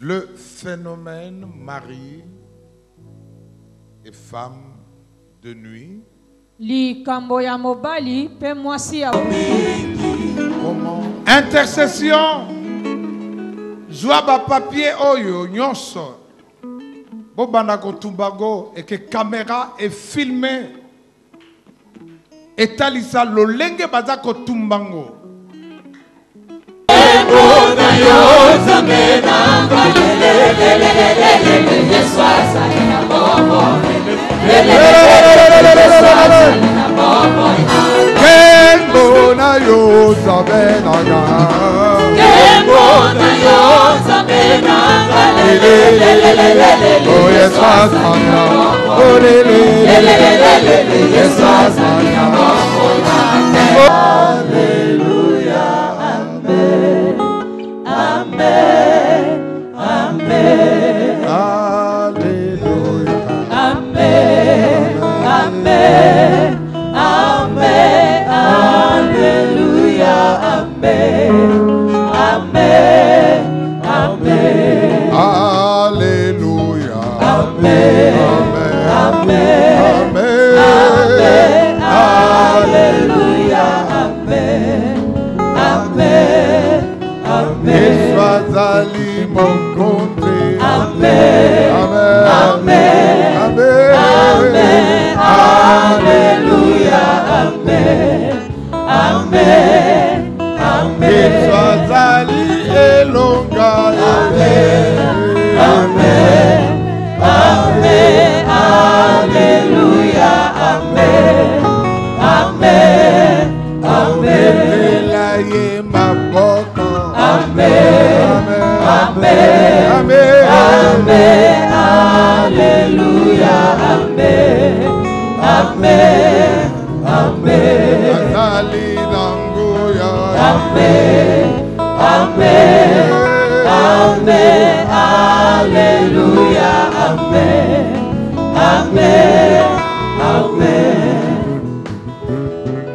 Le phénomène mari et femme de nuit. Comment? Intercession. Joaba papier oyo nyonso. Bobana kotumbago et que caméra est filmée. Et talisa lolenge baza kotumbango.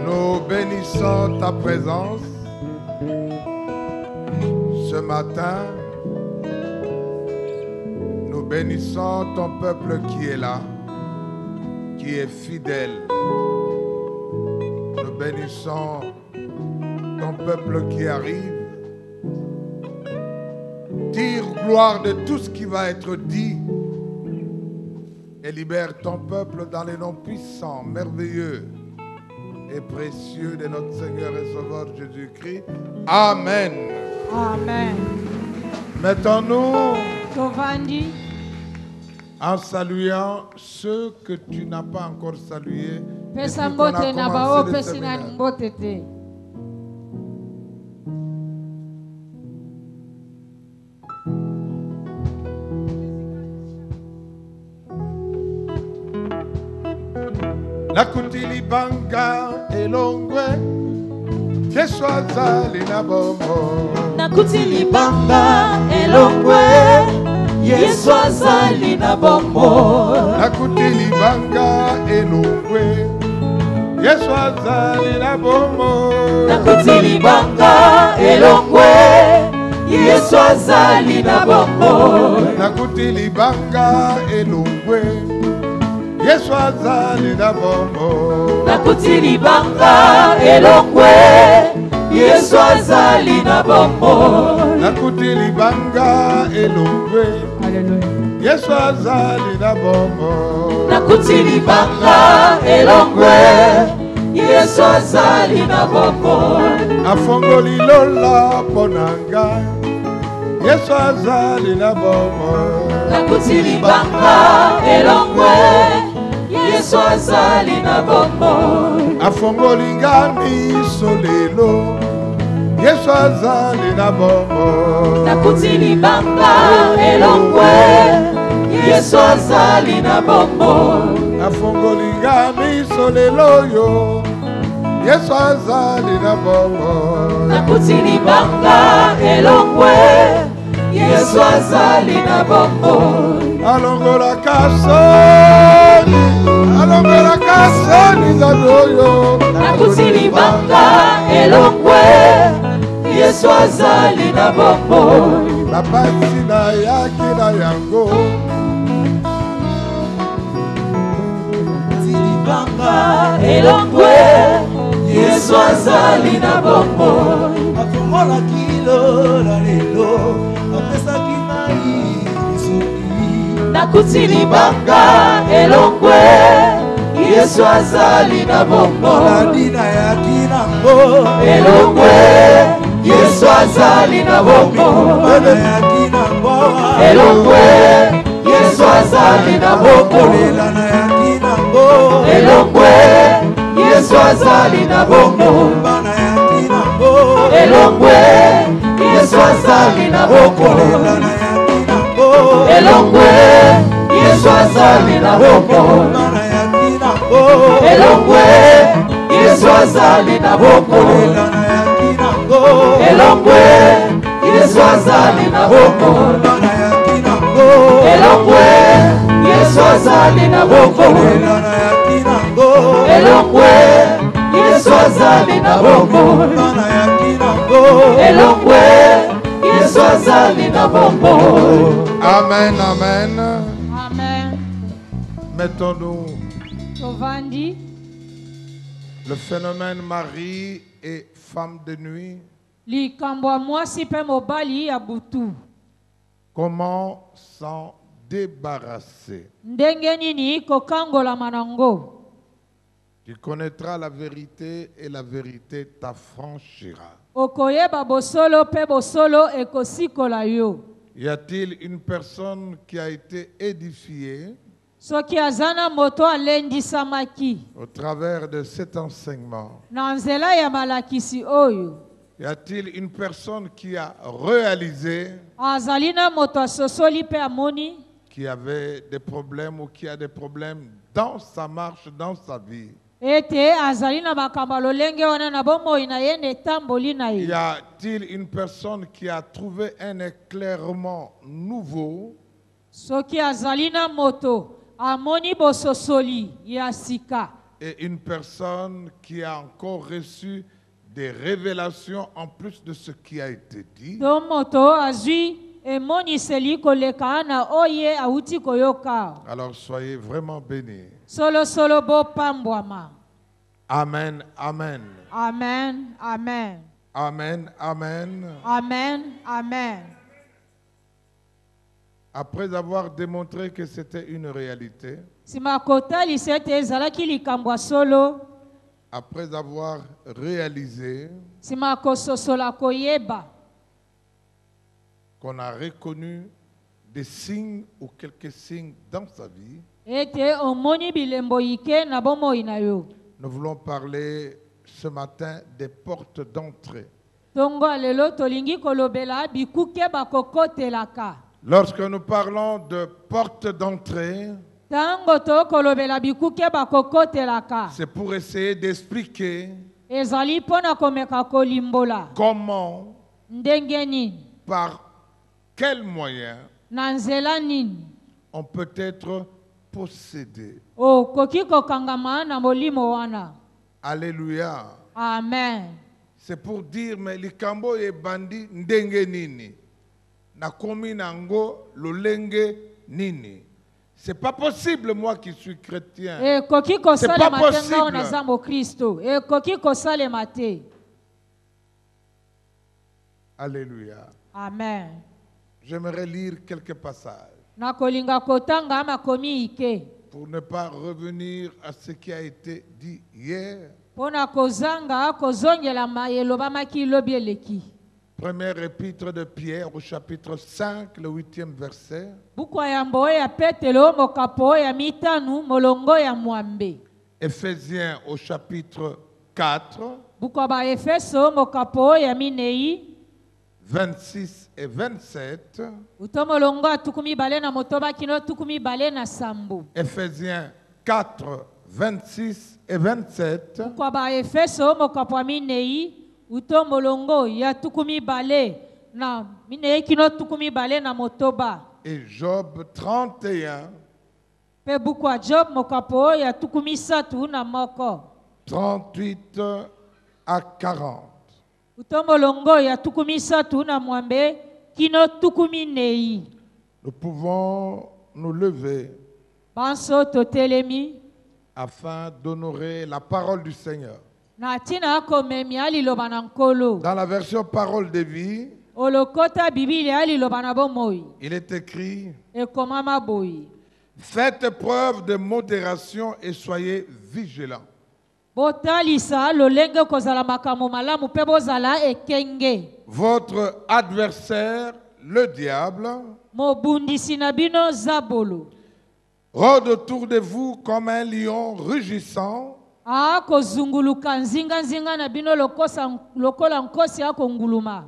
Nous bénissons ta présence ce matin. Nous bénissons ton peuple qui est là, qui est fidèle. Nous bénissons ton peuple qui arrive. Tire gloire de tout ce qui va être dit et libère ton peuple dans les noms puissants, merveilleux et précieux de notre Seigneur et Sauveur Jésus-Christ. Amen. Amen. Mettons-nous en saluant ceux que tu n'as pas encore salués. Nakutili banga elongwe Yeswaza lina bombo. Nakutili banga elongwe Yeswaza lina bombo. Nakutili banga elongwe Yeswaza lina bombo. Nakutili banga elongwe Yeswaza lina bombo. Nakutili banga elongwe Yeswaza lina bombo. Nakutili banga elongwe Yeswaza lina bombo. Nakutili banga elongwe Yeswaza lina bombo. Nakutili banga elongwe Yeswaza lina bombo. Afongoli lola ponanga Yeswaza lina bombo. Nakutili banga elongwe Yeswaza lina bombo. Afongoli ngami solelo Yeswaza lina bombo. Nakutili banga elongwe Yeswaza lina bombo. Afongoli ngami solelo yo Yeswaza lina bombo. Nakutili banga elongwe Yeswaza lina bombo. Alongola kasoni, alongola kasoni zadoyo. Nakutili banga elongwe Yeswaza lina bombo. La pasina yaki na yango. Tilibanga elongwe Yesu azali na bomoi. Afongola kilo la lelo apesaki ngai lisuki. Nakutilibanga elongwe Yesu azali na bomoi. Dina yaki nango elongwe Yesu azali na bomoi. yaki nango elongwe Yesu azali na bomoi. na yaki nango elongwe Yesu azali na bomoi. bana yaki nango elongwe Yesu azali na bomoi. na yaki nango elongwe Yesu azali na bomoi. bana yaki nango elongwe Yesu azali na bomoi. na yaki nango elongwe Yesu azali na bomoi. bana yaki nango elongwe Yesu azali na bomoi. na yaki nango elongwe Yesu azali na bomoi. bana yaki nango elongwe Yesu azali na bomoi. Amen, amen. Amen. Mettons-nous Tovandi. le phénomène Marie et femme de nuit. Likambo mwasi pe mobali ya butu. Comment s'en débarrasser? Ndenge nini kokangola manango. Tu connaîtras la vérité et la vérité t'affranchira. Okoyeba bosolo pe bosolo ekosikola yo. Y a-t-il une personne qui a été édifiée Soki azana moto alendisamaki. au travers de cet enseignement? Na nzela ya malakisi oyo. Y a-t-il une personne qui a réalisé Azalina moto asosoli pe amoni. qui avait des problèmes ou qui a des problèmes dans sa marche, dans sa vie? Ete azalina makamba lolenge wana na bomoi na ye ne tamboli na Y ye. a-t-il une personne qui a trouvé un éclairement nouveau Soki azalina moto amoni bososoli ya sika. et une personne qui a encore reçu des révélations en plus de ce qui a été dit? To moto azui emoniseli koleka na oye auti koyoka. Alors soyez vraiment bénis. Solo solo bo pambwama. Amen, amen. Amen, amen. Amen, amen. Amen, amen. Après avoir démontré que c'était une réalité, Simakota lisete ezalaki likambwa solo. après avoir réalisé Simakososola koyeba. qu'on a reconnu des signes ou quelques signes dans sa vie, Ete omoni bilembo ike na bomoi na yo. nous voulons parler ce matin des portes d'entrée. Tongo alelo tolingi kolobela bikuke bakokotelaka. Lorsque nous parlons de portes d'entrée, Tango to kolobela bikuke bakokotelaka. c'est pour essayer d'expliquer Ezali pona komeka kolimbola. comment, Ndenge nini? par quels moyens Na nzela nini? on peut être possédé. O koki kokangama na molimo wana. Alléluia. Amen. C'est pour dire, mais likambo e bandi ndenge nini. Nakomi nango lolenge nini. C'est pas possible, moi qui suis chrétien. E koki C'est kosale pas matenga ona possible. zambo Kristo. E koki kosale mate. Alléluia. Amen. J'aimerais lire quelques passages Na kolinga kotanga makomi ike. pour ne pas revenir à ce qui a été dit hier. Pona kozanga kozongela mayeloba maki lobi eleki. Première épître de Pierre au chapitre 5, le 8e verset. Bukwa ya mbo ya Petelo mokapo ya mitanu molongo ya mwambe. Éphésiens au chapitre 4, Bukwa ba Efeso mokapo ya minei. 26 et 27. Utomolongo atukumi bale na motoba kino tukumi bale na sambu. Éphésiens 4, 26 et 27. Bukwa ba Efeso mokapo ya minei. Utomolongo ya tukumi bale na minei kino tukumi bale na motoba. Et Job 31, Pe bukwa Job mokapo ya tukumi satu na moko. 38 à 40. Utomolongo ya tukumi satu na mwambe kino tukumi nei. Nous pouvons nous lever Banso totelemi. afin d'honorer la parole du Seigneur. Na tina komemi aliloba na nkolo. Dans la version Parole de vie, Olokota bibili aliloba na bomoi. il est écrit: Ekomama boyi. faites preuve de modération et soyez vigilants. Botalisa lolenge kozala makambo malamu pe bozala ekenge. Votre adversaire, le diable, Mobundisi na bino zabolo. rôde autour de vous comme un lion rugissant, Kozunguluka nzinga nzinga na bino lokola nkosi akonguluma.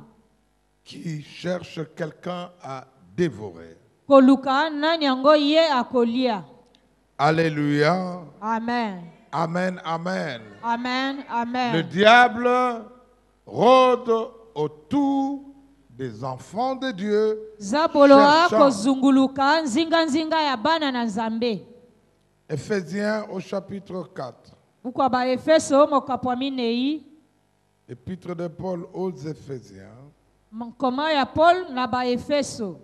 qui cherche quelqu'un à dévorer. Koluka nani yango ye akolia. Alléluia. Amen. Amen, amen. Amen. Amen. Le diable rôde autour des enfants de Dieu, Zabolo cherchant. akozunguluka nzinga nzinga ya bana na Nzambe. Éphésiens au chapitre 4. Bukwa ba Efeso mokapwa minei. Épître de Paul aux Éphésiens Koma ya Paul na ba Efeso.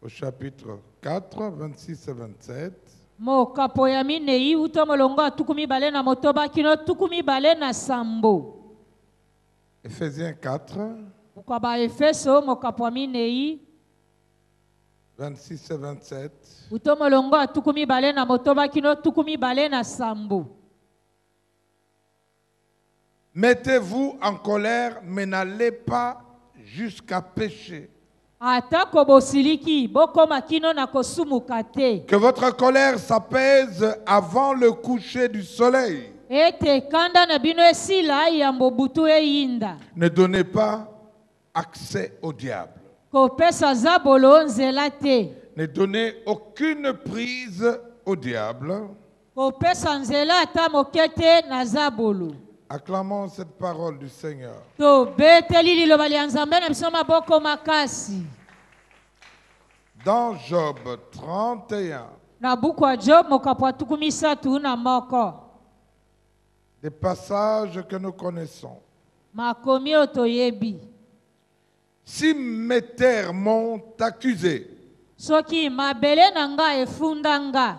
au chapitre 4, 26 et 27. Mokapo ya minei uto molongo atukumi bale na motoba kino tukumi bale na sambo. Éphésiens 4, Bukwa ba Efeso mokapwa minei. 26 et 27. Uto molongo atukumi bale na motoba kino tukumi bale na sambo. Mettez-vous en colère, mais n'allez pas jusqu'à pécher. Atako bosiliki bokoma kino na kosumuka te. Que votre colère s'apaise avant le coucher du soleil. Ete kanda na bino esila ya mbobutu eyinda. Ne donnez pas accès au diable. Kopesa zabolo nzela te. Ne donnez aucune prise au diable. Kopesa nzela ata mokete na zabolo. Acclamons cette parole du Seigneur. To beteli liloba lya Nzambe na biso maboko makasi. Dans Job 31, Na buku ya Job mokapwa tukumi satu na moko. des passages que nous connaissons. Makomi otoyebi. Si mes terres m'ont accusé, Soki mabele na nga efunda nga.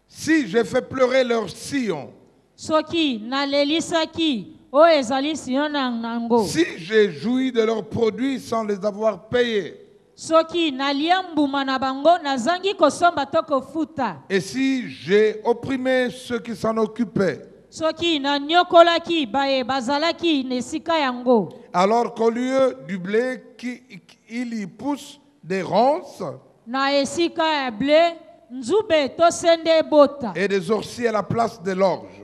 si j'ai fait pleurer leur sillon, Soki nalelisaki o ezali siyo na nango. si j'ai joui de leurs produits sans les avoir payés, Soki nalia mbuma na bango nazangi kosomba to kofuta. et si j'ai opprimé ceux qui s'en occupaient, Soki na nyokolaki bae bazalaki nesika yango. alors qu'au lieu du blé, il y pousse des ronces Na esika ya ble nzube to sende bota. et des orties à la place de l'orge.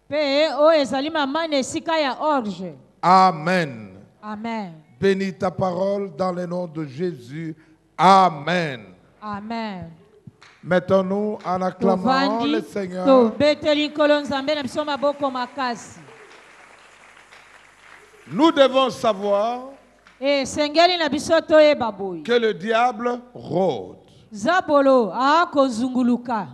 Pe o ezali mama nesika ya orge. Amen. Amen. Bénis ta parole dans le nom de Jésus. Amen. Amen. Mettons-nous en acclamant Tovandi le to Seigneur. beteli nkolo Nzambe na biso maboko makasi. Nous devons savoir Sengeli na biso toyeba boyi. que le diable rôde. Zabolo akozunguluka.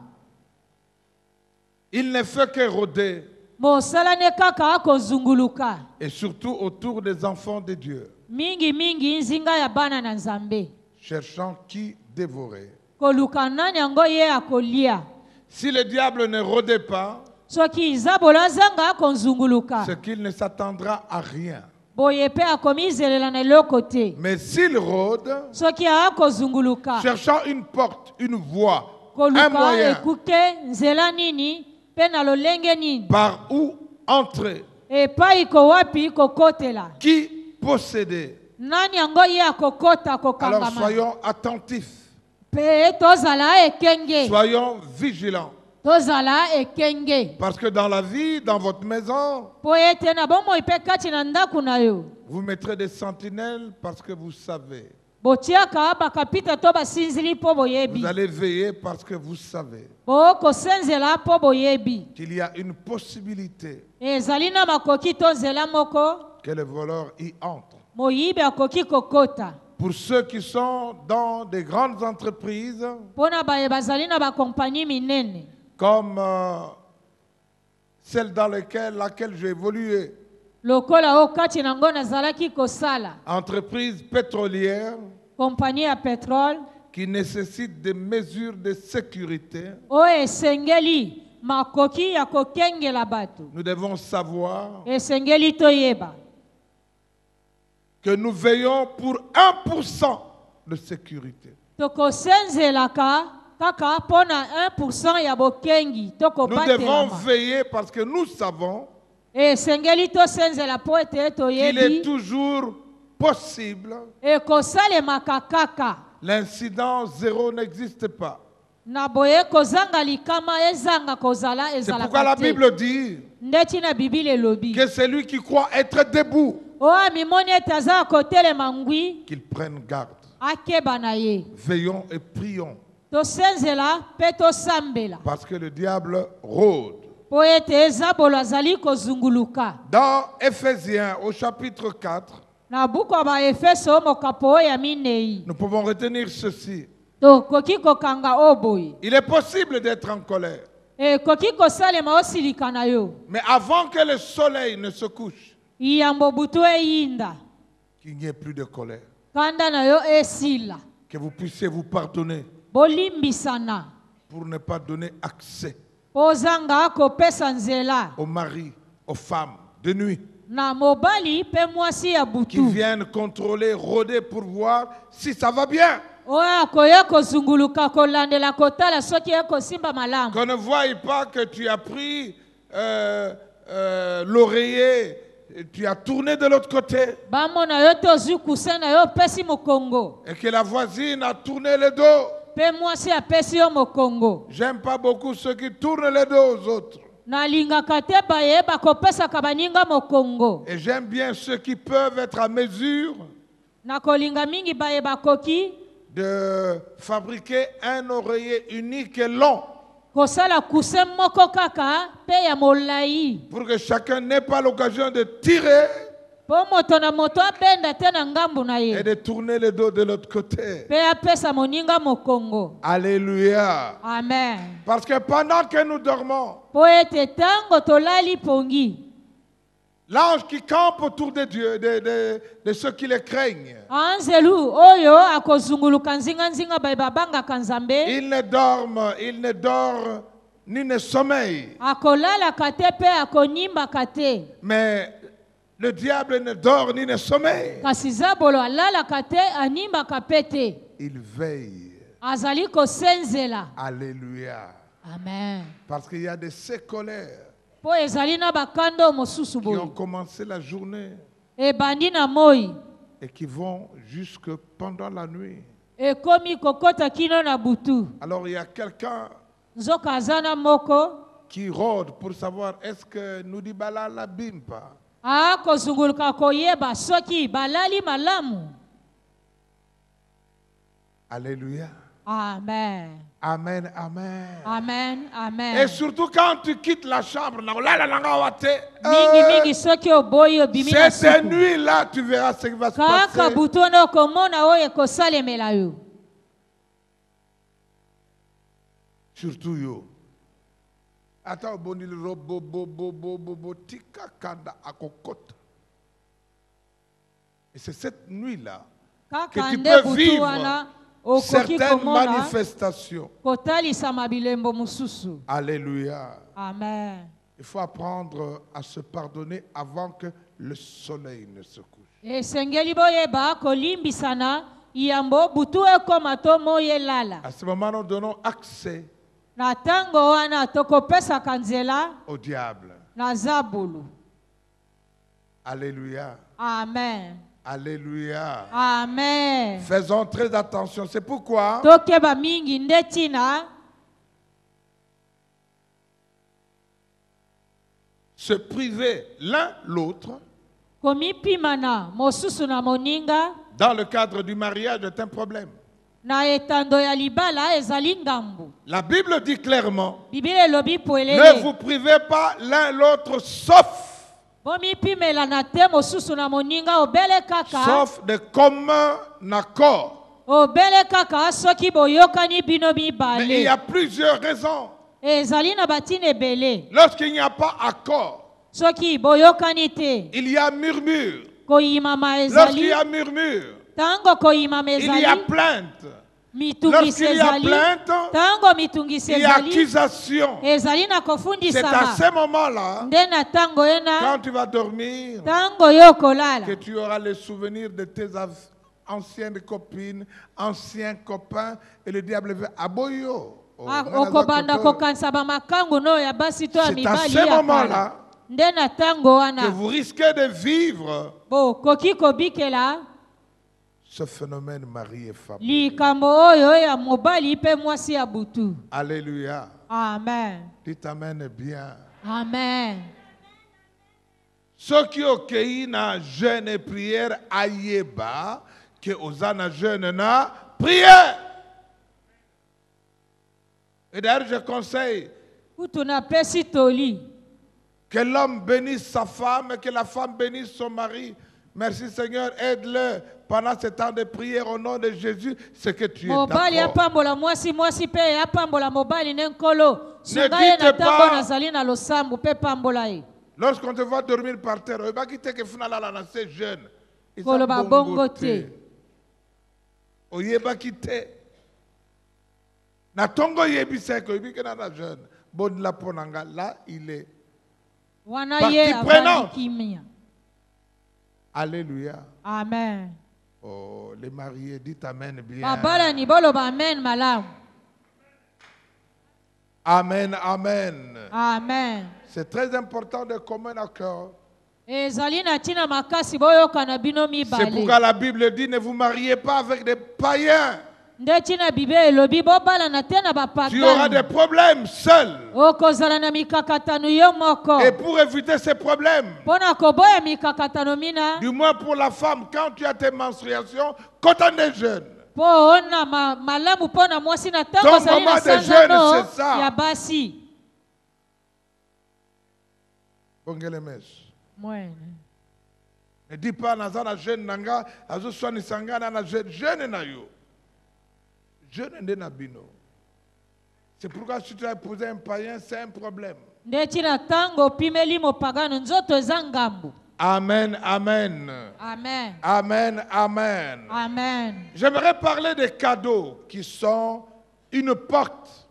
Il ne fait que rôder, Mosala ne kaka akozunguluka. et surtout autour des enfants de Dieu, Mingi mingi nzinga ya bana na Nzambe. cherchant qui dévorer. Koluka nani yango ye akolia. Si le diable ne rôdait pas, Soki zabolo azanga akozunguluka. c'est qu'il ne s'attendra à rien. Boye pe akomizelela na eloko te. Mais s'il rôde, Soki akozunguluka. cherchant une porte, une voie, un Koluka moyen ekuke nzela nini pe na lolenge nini. par où entrer, Epai ko wapi kokotela. qui posséder. Nani yango ye akokota Alors kokangama. soyons attentifs, Pe tozala ekenge. soyons vigilants. Tozala ekenge. Parce que dans la vie, dans votre maison, Po ete na bomoi pe kati na ndaku na yo. vous mettrez des sentinelles parce que vous savez. Botiaka bakapita to basinzili po boyebi. Vous allez veiller parce que vous savez Po kosenzela po boyebi. qu'il y a une possibilité Ezali na makoki to nzela moko. que le voleur y entre. Moyibi akoki kokota. Pour ceux qui sont dans des grandes entreprises, Pona baye bazali na bakompagnie minene. comme celle dans laquelle j'ai évolué, Lokola o kati nango nazalaki kosala. entreprise pétrolière, compagnie ya pétrole qui nécessite des mesures de sécurité, oyo esengeli makoki ya kokengela bato. nous devons savoir Esengeli toyeba que nous veillons pour 1% de sécurité. tokosenzelaka kaka mpona 1% ya bokengi Nous devons tokobatelama. veiller parce que nous savons Esengeli tosenzela po ete qu'il est toyebi toujours possible. ekosalemaka kaka L'incident zéro n'existe pas. na boye kozanga likama ezanga kozala C'est pourquoi la ezalaka te. Bible dit Ndeti na Bibile elobi que celui qui croit être debout, oyo mimoni ete aza kotelema ngwi qu'il prenne garde. akeba na ye. Veillons et prions Tosenzela mpe tosambela parce que le diable rôde. po ete ezabolo azali kozunguluka. Dans Éphésiens au chapitre 4, Na buku ya baefeso mokapo oyo ya minei nous pouvons retenir ceci. tokoki kokanga oyo boye Il est possible d'être en colère. ekoki kosalema osilika na yo Mais avant que le soleil ne se couche, iyambo butu eyinda qu'il n'y ait plus de colère. kanda na yo esila Que vous puissiez vous pardonner bolimbisana pour ne pas donner accès po ozanga kopesa nzela aux maris, aux femmes de nuit na mobali mpe mwasi ya qui butu viennent contrôler, rôder pour voir si ça va bien. oyo akoya kozunguluka kolandela kotala soki ekosimba malamu. Qu'on ne voie pas que tu as pris l'oreiller, et tu as tourné de l'autre côté bamona yo te ozwi kusa na yo opesi mokongo et que la voisine a tourné le dos. mpe mwasi apesi yo mokongo. J'aime pas beaucoup ceux qui tournent le dos aux autres. Nalingaka te bayeba kopesaka baninga mokongo. Et j'aime bien ceux qui peuvent être à mesure Nakolinga mingi bayeba koki de fabriquer un oreiller unique et long kosala kuse moko kaka pe ya molai pour que chacun n'ait pas l'occasion de tirer po moto na moto abenda te na ngambu na et ye de tourner le dos de l'autre côté. pe apesa moninga mokongo. Alléluia. Amen. Parce que pendant que nous dormons, Po ete tango tolali pongi l'ange qui campe autour de Dieu, de ceux qui les craignent, anzelu oyo akozunguluka nzinga bayeba bangaka nzambe il ne dort ni ne sommeille. akolalaka te pe akonimbaka te. Mais le diable ne dort ni ne sommeille. Kasi zabolo alalaka te animbaka pe te. Il veille. Azali kosenzela. Alléluia. Amen. Parce qu'il y a de ces colères Po ezali na bakando mosusu qui ont boye commencé la journée ebandi na moi et qui vont jusque pendant la nuit. ekomi kokota kino na butu. Alors il y a quelqu'un Nzoka aza na moko qui rôde pour savoir est-ce que nous dit bala la bimpa. akozunguluka koyeba soki balali malamu. Alléluia. Amen. Amen, amen. Amen. Amen. Et surtout quand tu quittes la chambre, mingi soki oboyi obimi na cette suku nuit-là, tu verras ce qui va se kaka passer. butu wana okomona oyo ekosalemela yo. Surtout yo. Ata oboni bo tika kanda akokota. Et c'est cette nuit-là que Kaka tu nde peux butu vivre wana okoki certaines komona manifestations. kotalisama bilembo mosusu. Alléluia. Amen. Il faut apprendre à se pardonner avant que le soleil ne se couche. Esengeli boyeba kolimbisana iyambo butu ekoma to moye lala. À ce moment, nous donnons accès Na tango wana tokopesaka nzela au diable. na zabulu. Alléluia. Amen. Alléluia. Amen. Faisons très attention. C'est pourquoi Tokeba mingi ndetina se priver l'un l'autre komipimana mosusu na moninga dans le cadre du mariage est un problème. na etando ya libala ezali ngambu. La Bible dit clairement, Bibile elobi ne poelele vous privez pas l'un l'autre sauf bomipimela na te mosusu na moninga obele kaka de commun accord. obele kaka soki boyokani bino Mais il y mibale. a plusieurs raisons. Ezali na batine ebele Lorsqu'il n'y a pas accord, soki boyokani te il y a murmure. koyimama Lorsqu'il y ezali a murmure, tango koyima il y a ezali plainte. mitungisi Lorsqu'il y a ezali plainte, tango mitungisi il y a ezali accusation. ezali na C'est à kofundisama ce moment-là, nde na tango ye na quand tu vas dormir, tango yo kolala que tu auras le souvenir de tes anciennes copines, anciens copains, et le diable va aboyo. Oh, okobanda kokanisa bamakangu no ya basi to ya c'est à mibali ce ya moment-là kala nde na tango que wana vous risquez de vivre bokoki kobikela ce phénomène mari et femme. likambo oyo ya mobali mpe mwasi ya butu. Alléluia. Amen. Dites amen bien. Amen. Ceux qui ont cueilli na jeûne et prière ayeba que osana jeûne na prière. Et d'ailleurs je conseille kutu napesi toli que l'homme bénisse sa femme et que la femme bénisse son mari. Merci Seigneur, aide-le pendant ce temps de prière au nom de Jésus, ce que tu es mobali d'accord. apambola mwasi mwasi mpe apambola mobali ne nkolo sunga Ne ye dites na ntango pas- nazali na losambo mpe pambola ye Lorsqu'on te voit dormir par terre, il va quitter que finalement là c'est jeune. koloba bongo te Oyeba quitter. Na tongo yebisa ko yebike na jeune. Bon la ponanga là il est. wana Partie ye prenante. avandi kimia. Alléluia. Amen. Oh, les mariés, dites amen bien. babalani boloba amen malamu. Amen, amen. Amen. C'est très important de commun accord. ezali na ntina makasi boyokana bino C'est pourquoi mibale la Bible dit ne vous mariez pas avec des païens. nde ntina bible elobi bobalana te na Tu auras des bapagani problèmes seul. okozala na mikakatano yo moko Et pour éviter ces problèmes, mpo na koboya mikakatano mina du moins pour la femme, quand tu as tes menstruations, quand on est jeune, mpo ona malamu mpo na mwasi na ntango Ton azali moment na de jeûne, sanzano c'est ça. ya basi Bongelemesh. mwene Ne dis pas nazana jeune nanga, azo swani sangana na jeune na yo. Jeune nde na bino. C'est pourquoi si tu as épousé un païen, c'est un problème. nde ntina ntango opimeli mopagano nzoto eza ngambu. Amen, amen. Amen. Amen, amen. Amen. J'aimerais parler des cadeaux qui sont une porte.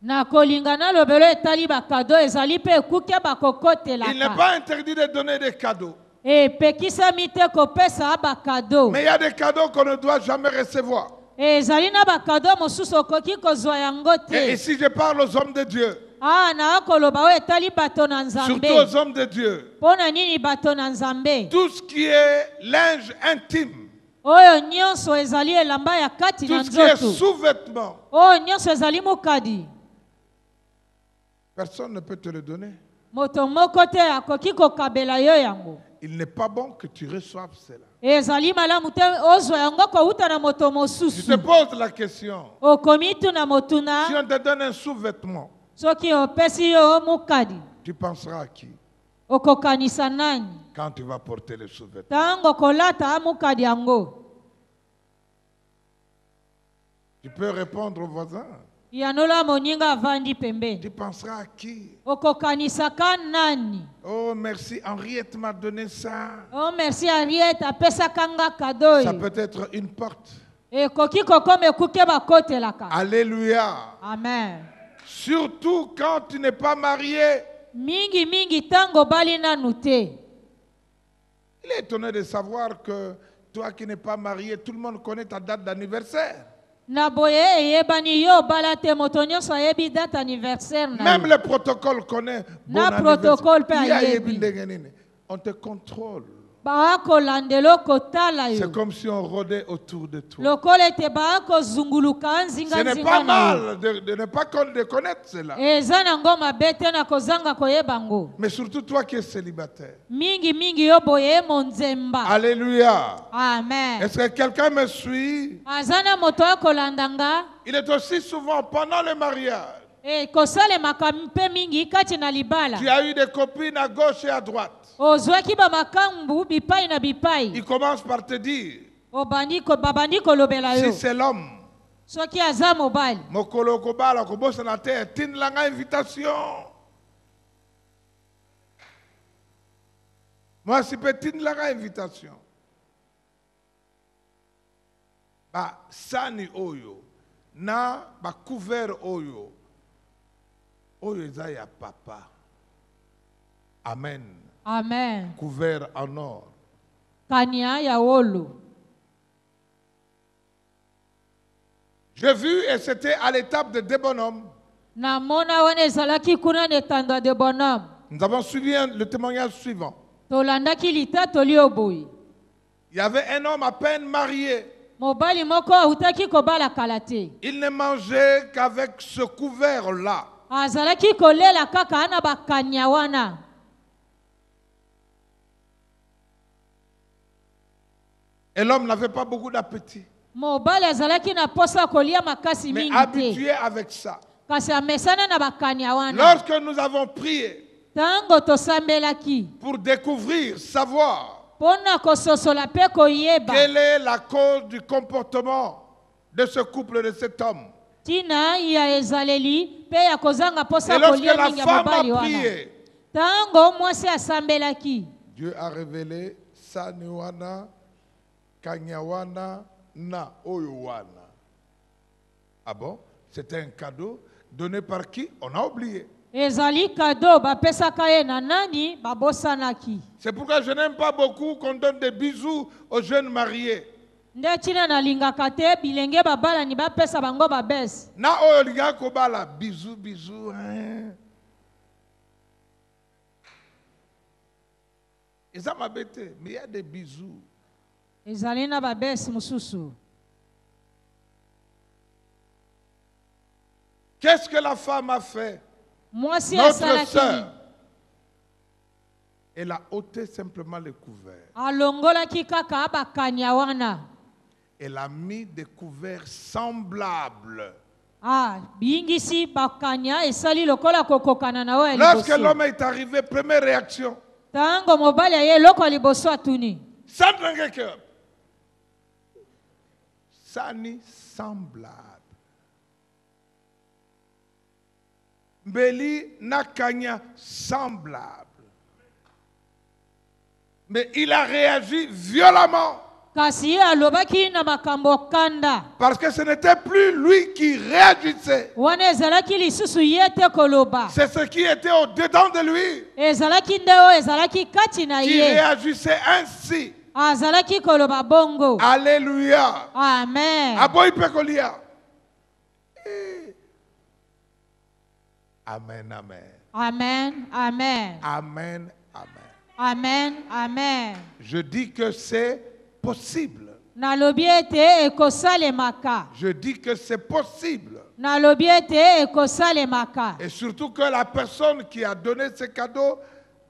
na kolinga na lobelo etali bakado ezali mpe ekuki Il n'est bakokotelaka pas interdit de donner des cadeaux. epekisami te kopesa bakado Mais il y a des cadeaux qu'on ne doit jamais recevoir. ezali na bakado mosusu okoki kozwa yango Et te ici, je parle aux hommes de Dieu. na koloba oyo etali bato na Surtout nzambe aux hommes de Dieu. mpo na nini bato na nzambe Tout ce qui est linge intime, oyo nyonso ezali elamba ya kati na tout ce qui est nzoto sous-vêtements, oyo nyonso ezali mokadi personne ne peut te le donner. moto moko te akoki kokabela yo yango Il n'est pas bon que tu reçoives cela. ezali malamu te ozwa yango kowuta na moto Je te mosusu pose la question. okomi tuna motuna Si on te donne un sous-vêtement, soki opesi yo mokadi tu penseras à qui okokanisa nani quand tu vas porter le sous-vêtement? ntango kolata mokadi yango Tu peux répondre au voisin. yanola moninga avandi pembeni Tu penseras à qui? okokanisaka nani Oh, merci, Henriette m'a donné ça. oh merci ariete apesaka nga kado Ça oyo peut être une porte. ekoki kokoma ekuke bakotelaka Alléluia. amen Surtout quand tu n'es pas marié. mingi mingi ntango bali nanu te Il est étonné de savoir que toi qui n'es pas marié, tout le monde connaît ta date d'anniversaire. na boye eyebani yo bala te moto nyonso ayebi date anniversaire na Même yo. le protocole connaît. Na anniversaire. protocole pe Il y a ayebi. yebi ndenge nini. On te contrôle. baakolandela okotala C'est yo comme si on rôdait autour de toi. lokola ete baakozunguluka Ce n'est nzinganzinga pas na yo mal de ne pas de connaître cela. eza nango mabe te na kozanga koyeba ngo Mais surtout toi qui es célibataire. mingi mingi yo boye monzemba Alléluia. amen Est-ce que quelqu'un me suit? aza na moto akolanda nga Il est aussi souvent pendant le mariage. kosalemaka mpe mingi kati na libala Tu as eu des copines à gauche et à droite. ozwaki bamakambu bipai na bipai Il commence par te dire, babandi kolobela yo si c'est l'homme, soki aza mobali mokolo kobala kobosa na terre, tinlanga invitation. Moi, si peux tinlanga invitation. ba sani oyo na ba couvert oyo eza ya papa. Amen. Amen. Couvert en or. Kanya ya wolo. J'ai vu et c'était à l'étape de deux bonhommes. Na mona wana ezalaki kuna netando de bonhomme. Nous avons suivi le témoignage suivant. Tolandaki litato lioboyi. Il y avait un homme à peine marié. Mobali moko ahutaki kobala kalate. Il ne mangeait qu'avec ce couvert-là. Azalaki kolela kaka ana bakanya wana. Et l'homme n'avait pas beaucoup d'appétit. Mobali azalaki na posa kolia makasi Mais mingi habitué avec ça. kasi amesana na bakanya wana. Lorsque nous avons prié Tango tosambelaki pour découvrir, savoir pona kososola pe koyeba quelle est la cause du comportement de ce couple, de cet homme. tina ya ezaleli pe ya kozanga Et posa lorsque kolia la mingi ya femme mobali a wana. prié, Tango mwasi asambelaki, Dieu a révélé Saniwana, Kanyawana, Na Oyowana. Ah bon? C'était un cadeau donné par qui? On a oublié. ezali kado bapesaka ye na nani babosanaki. C'est pourquoi je n'aime pas beaucoup qu'on donne des bisous aux jeunes mariés. Nde tina nalingaka te bilenge babalani bapesa bango babesi. Na oyo linga kobala bisous bisous hein. Et ça m'a bêté, mais il y a des bisous. Ezali na babesi mususu. Qu'est-ce que la femme a fait? Mwasi Notre asalaki sœur, elle a ôté simplement les couverts. alongolaki kaka bakanya wana. Elle a mis des couverts semblables. Bingisi bakanya esali lokola kokokana na oyo Lorsque liboso. l'homme est arrivé, première réaction, Tango mobali aye loko liboso atuni. Sandra, Sani semblable. Mbeli Nakanya semblable. Mais il a réagi violemment. Kasi alobaki na makambo kanda. Parce que ce n'était plus lui qui réagissait. Wana ezalaki lisusu yete koloba. C'est ce qui était au-dedans de lui Ezalaki ndeo ezalaki kati na qui ye. réagissait ainsi. Azalaki koloba bongo. Alléluia. Amen. Aboy Pekolia. Amen, amen. Amen. Amen. Amen, amen. Amen. Amen. Je dis que c'est possible. Nalobi ete ekosalemaka. Je dis que c'est possible. Nalobi ete ekosalemaka. Et surtout que la personne qui a donné ce cadeau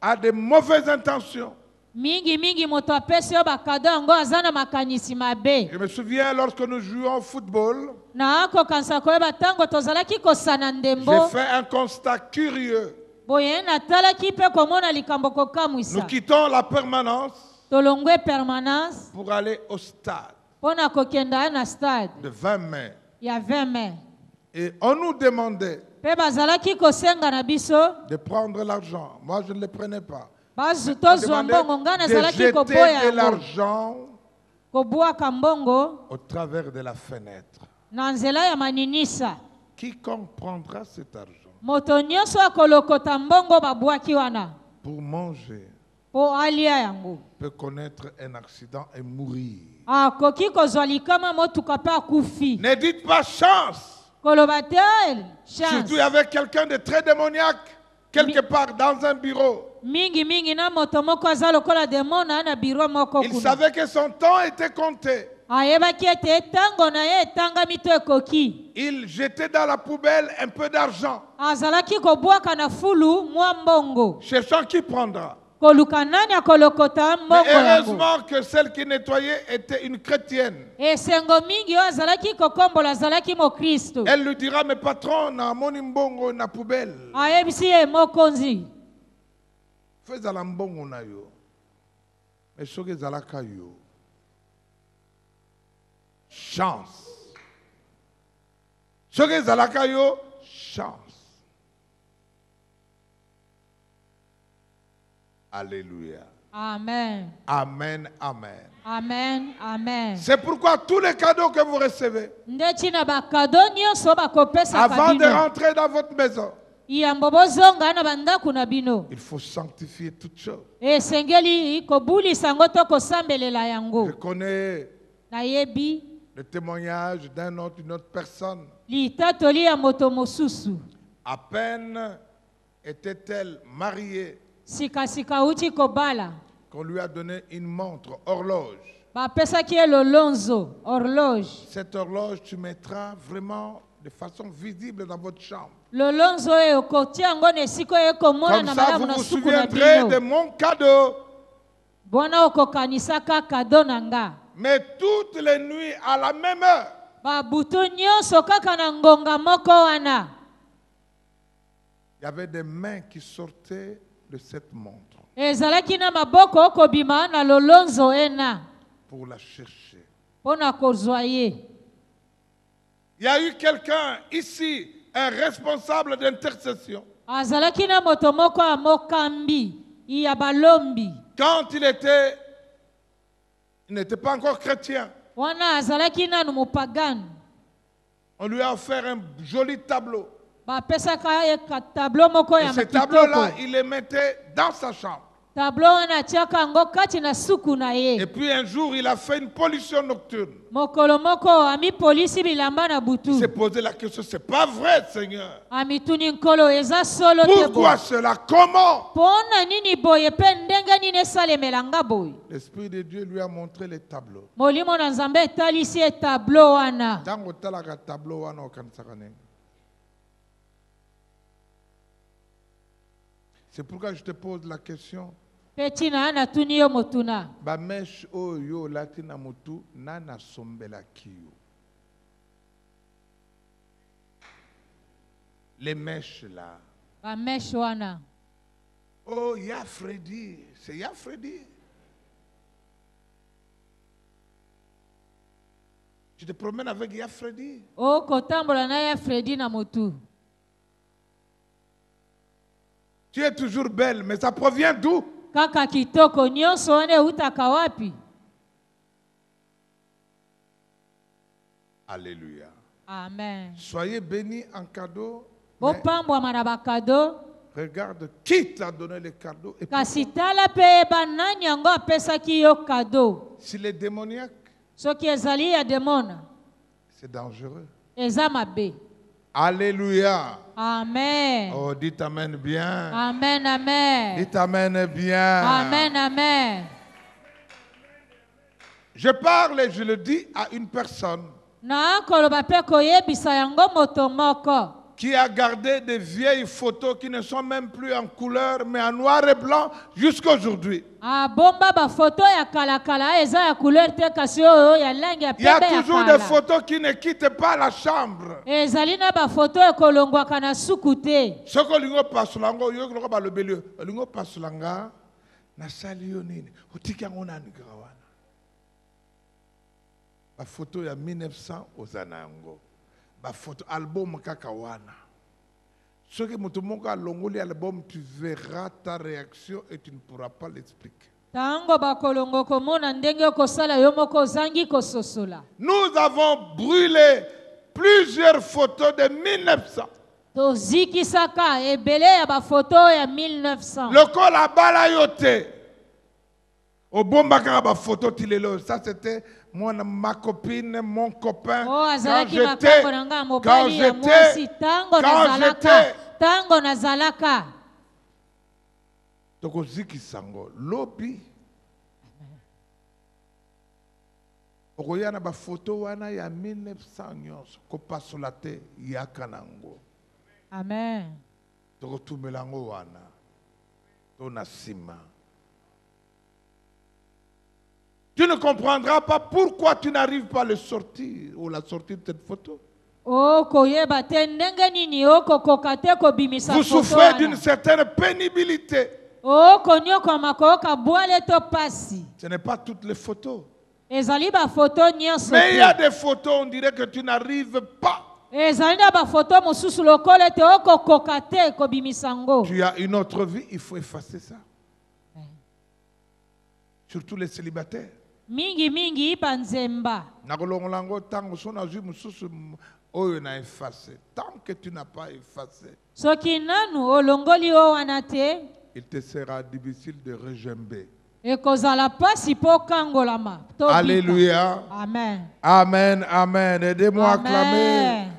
a de mauvaises intentions. Mingi moto apesi yo bakado yango aza na makanisi mabe. Je me souviens lorsque nous jouions au football, Na akokanisa koyeba ntango tozalaki kosana j'ai ndembo. fait un constat curieux. Boye natalaki mpe komona likambo Nous kokamwisa. quittons la permanence Tolongwe permanence pour aller au stade mpona kokenda na stade de 20 mai. ya 20 mai. Et on nous demandait Mpe bazalaki kosenga na biso de prendre l'argent. Moi, je ne le prenais pas. tozwa mbongo nga De nazalaki jeter koboya de yango l'argent kobwaka mbongo au travers de la fenêtre. na nzela ya maninisa. Quiconque prendra cet argent Moto nyonso akolokota mbongo babwaki wana pour manger mpo alia yango peut connaître un accident et mourir. akoki kozwa likama motuka mpe akufi. Ne dites pas chance. Koloba te chance. Surtout avec quelqu'un de très démoniaque, quelque part dans un bureau. mingi na moto moko aza lokola demona na biro moko Il kuna. savait que son temps était compté. Ayebaki ete ntango na ye etangami to ekoki. Il jetait dans la poubelle un peu d'argent, Azalaki kobwaka na fulu mwa mbongo. cherchant qui prendra. Koluka nani akolokota Mais mbongo yango. heureusement que celle qui nettoyait était une chrétienne. Esengo mingi oyo azalaki kokombola azalaki mokristo. Elle lui dira, mais patron, na moni mbongo na poubelle. Ayebisi ye mokonzi. Fais la mbongo na yo. Mais soki ezalaka yo. Chance. Soki ezalaka yo, chance. Alléluia. Amen. Amen, amen. Amen. Amen. C'est pourquoi tous les cadeaux que vous recevez, Ndeti na bakado nyonso bakopesa avant de bino. rentrer dans votre maison, Iyambo bozonga na bandako na bino. il faut sanctifier toutes choses. Esengeli kobulisa ngo to kosambelela yango. Je connais Nayebi le témoignage d'une autre personne. litatoli ya moto mosusu. À peine était-elle mariée Sikasika uti kobala. qu'on lui a donné une montre, horloge. Bapesaki ye lolonzo, horloge. Cette horloge, tu mettras vraiment de façon visible dans votre chambre. Lolonzo e okotia ngo na esiko ye komona Comme na ça, malamu vous na vous suku na souviendrez de bino. mon cadeau. Bwana okokanisaka kado na nga. Mais toutes les nuits, à la même heure, Babutu nyonso kaka na ngonga moko wana. il y avait des mains qui sortaient de cette montre Ezalaki na maboko okobima na lolonzo ena. pour la chercher. Pona kozwa ye. Il y a eu quelqu'un ici, un responsable d'intercession. Azalaki na moto moko ya mokambi. Ya balombi. Quand il n'était pas encore chrétien, Wana azalaki nanu mupagani. on lui a offert un joli tableau. Bapesaka ye ka tableau moko Et ya ce kitoko. tableau-là, il le mettait dans sa chambre. Tableau wana tiaka yango kati na suku na Et ye. puis un jour, il a fait une pollution nocturne. Mokolo moko ami polisi bilamba na Il butu. s'est posé la question, c'est pas vrai, Seigneur. Amituni nkolo eza solo te bo. Pourquoi cela? Comment? Pona nini boye pe ndenge nini esalemela nga boye. L'Esprit de Dieu lui a montré les tableaux. Molimo na Nzambe etalisi ye tableau wana. Dans le tableau, wana okanisaka nini. C'est pourquoi je te pose la question. Peti na ana tuni yo motuna. Ba mesh oyo lati na mutu nana sombela kiyo. Les mèches là. Ba mesh wana. Oh, ya Freddy. C'est ya Freddy. Tu te promènes avec ya Freddy. O kotambola na ya Freddy na motu. Tu es toujours belle, mais ça provient d'où? Kaka kitoko nyonso wana utaka wapi? Alléluia. Amen. Soyez bénis en cadeau. Bopambwa na bakado. Regarde qui t'a donné les cadeaux. Et Kasi tala pe banani yango apesaki yo kado. s'il est démoniaque, Soki ezali ya demona. c'est dangereux. Eza mabe. Alléluia. Amen. Oh, dites amen bien. Amen, amen. Dites amen bien. Amen, amen. Je parle et je le dis à une personne Na koloba pe koyebisa yango moto moko. qui a gardé des vieilles photos qui ne sont même plus en couleur, mais en noir et blanc jusqu'aujourd'hui. Bomba ba photo ya kala kala eza ya couleur te kasi oyo ya langi ya Il y a pembe ya toujours kala. des photos qui ne quittent pas la chambre. Ezali na ba photo ekolongwaka na suku te. Ce que lingo pasulanga, yo ko ba lobelio, lingo pasulanga na sali yo nini? Otiki yango na nikawana. Ba photo ya 1900 ozana yango. Ba photo album kaka wana. Ce que mutu moko alongoli album, tu verras ta réaction et tu ne pourras pas l'expliquer. Tango bakolongo komona ndenge kosala yo moko zangi kososola. Nous avons brûlé plusieurs photos de 1900. Tozikisaka ebele ya ba photo ya 1900. Le col à balayote. Au bon bakara ba photo tilelo. Ça c'était ma copine, mon copain. Oh, Quand azalaki makambo na nga mobali ya mwasi tango nazalaka. Tango nazalaka. Toko ziki sango. Lobi. Okoyana ba photo wana ya 1900 nyonso. Ko pasolate yakanango. Amen. Toko tumelango wana. Tona sima. Tu ne comprendras pas pourquoi tu n'arrives pas à le sortir ou la sortir de cette photo. Oh, koyeba te ndenge nini okokoka te kobimisa Vous photo souffrez wana. d'une certaine pénibilité. Oh, konyokoma koyoka bwale to pasi. Ce n'est pas toutes les photos. Ezali ba photo nyonso Mais il y a te. des photos, on dirait que tu n'arrives pas. Ezali na ba photo mosusu lokole te okokoka te kobimisa ngo. Tu as une autre vie, il faut effacer ça. surtout les célibataires. mingi mingi banzemba. Nakolongolango tango so na zwi mususu oyo na effacé. Tant que tu n'as pas effacé, Soki nanu olongoli o wana te, il te sera difficile de rejember. ekozala pasi po kangolama. To bika. Alléluia. Amen. Amen, amen. Aidez-moi à acclamer. Amen.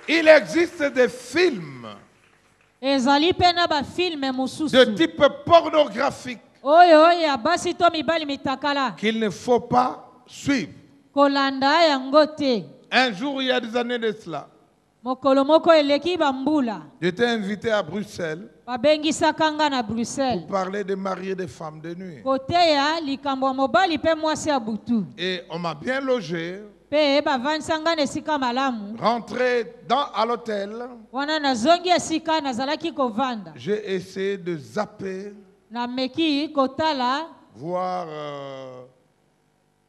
Il existe des films Ezali pena ba film de mususu. type pornographique Oyo ya basi to mibali mitakala. qu'il ne faut pas suivre. Kolanda yango te. Un jour, il y a des années de cela, Mokolo moko eleki bambula. j'étais invité à Bruxelles Babengisaka nga na pour Bruxelles. parler des mariés des femmes de nuit. Koteya likambo ya mobali pe mwasi ya butu. Et on m'a bien logé, Pe bavandisa nga na esika malamu. rentré à l'hôtel. Wana nazongi esika nazalaki kovanda. J'ai essayé de zapper, Nameki kotala voir,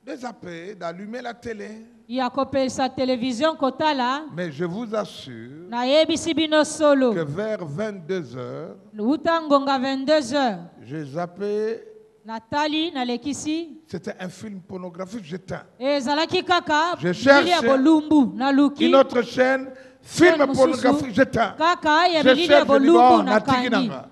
de zapper, d'allumer la télé. ya kopelisa television kotala. Mais je vous assure Nayebisi bino solo. que vers 22 heures, Uta ngonga 22h. j'ai zappé. Natali nalekisi. C'était un film pornographique, j'éteins. Ezalaki kaka Je cherche bilili ya bolumbu naluki. Une autre chaîne, film Chaîne pornographique, mususu. j'éteins. Kaka ya Je bilili ya cherche, je dis, bolumbu bon, na natiki kandi. nanga.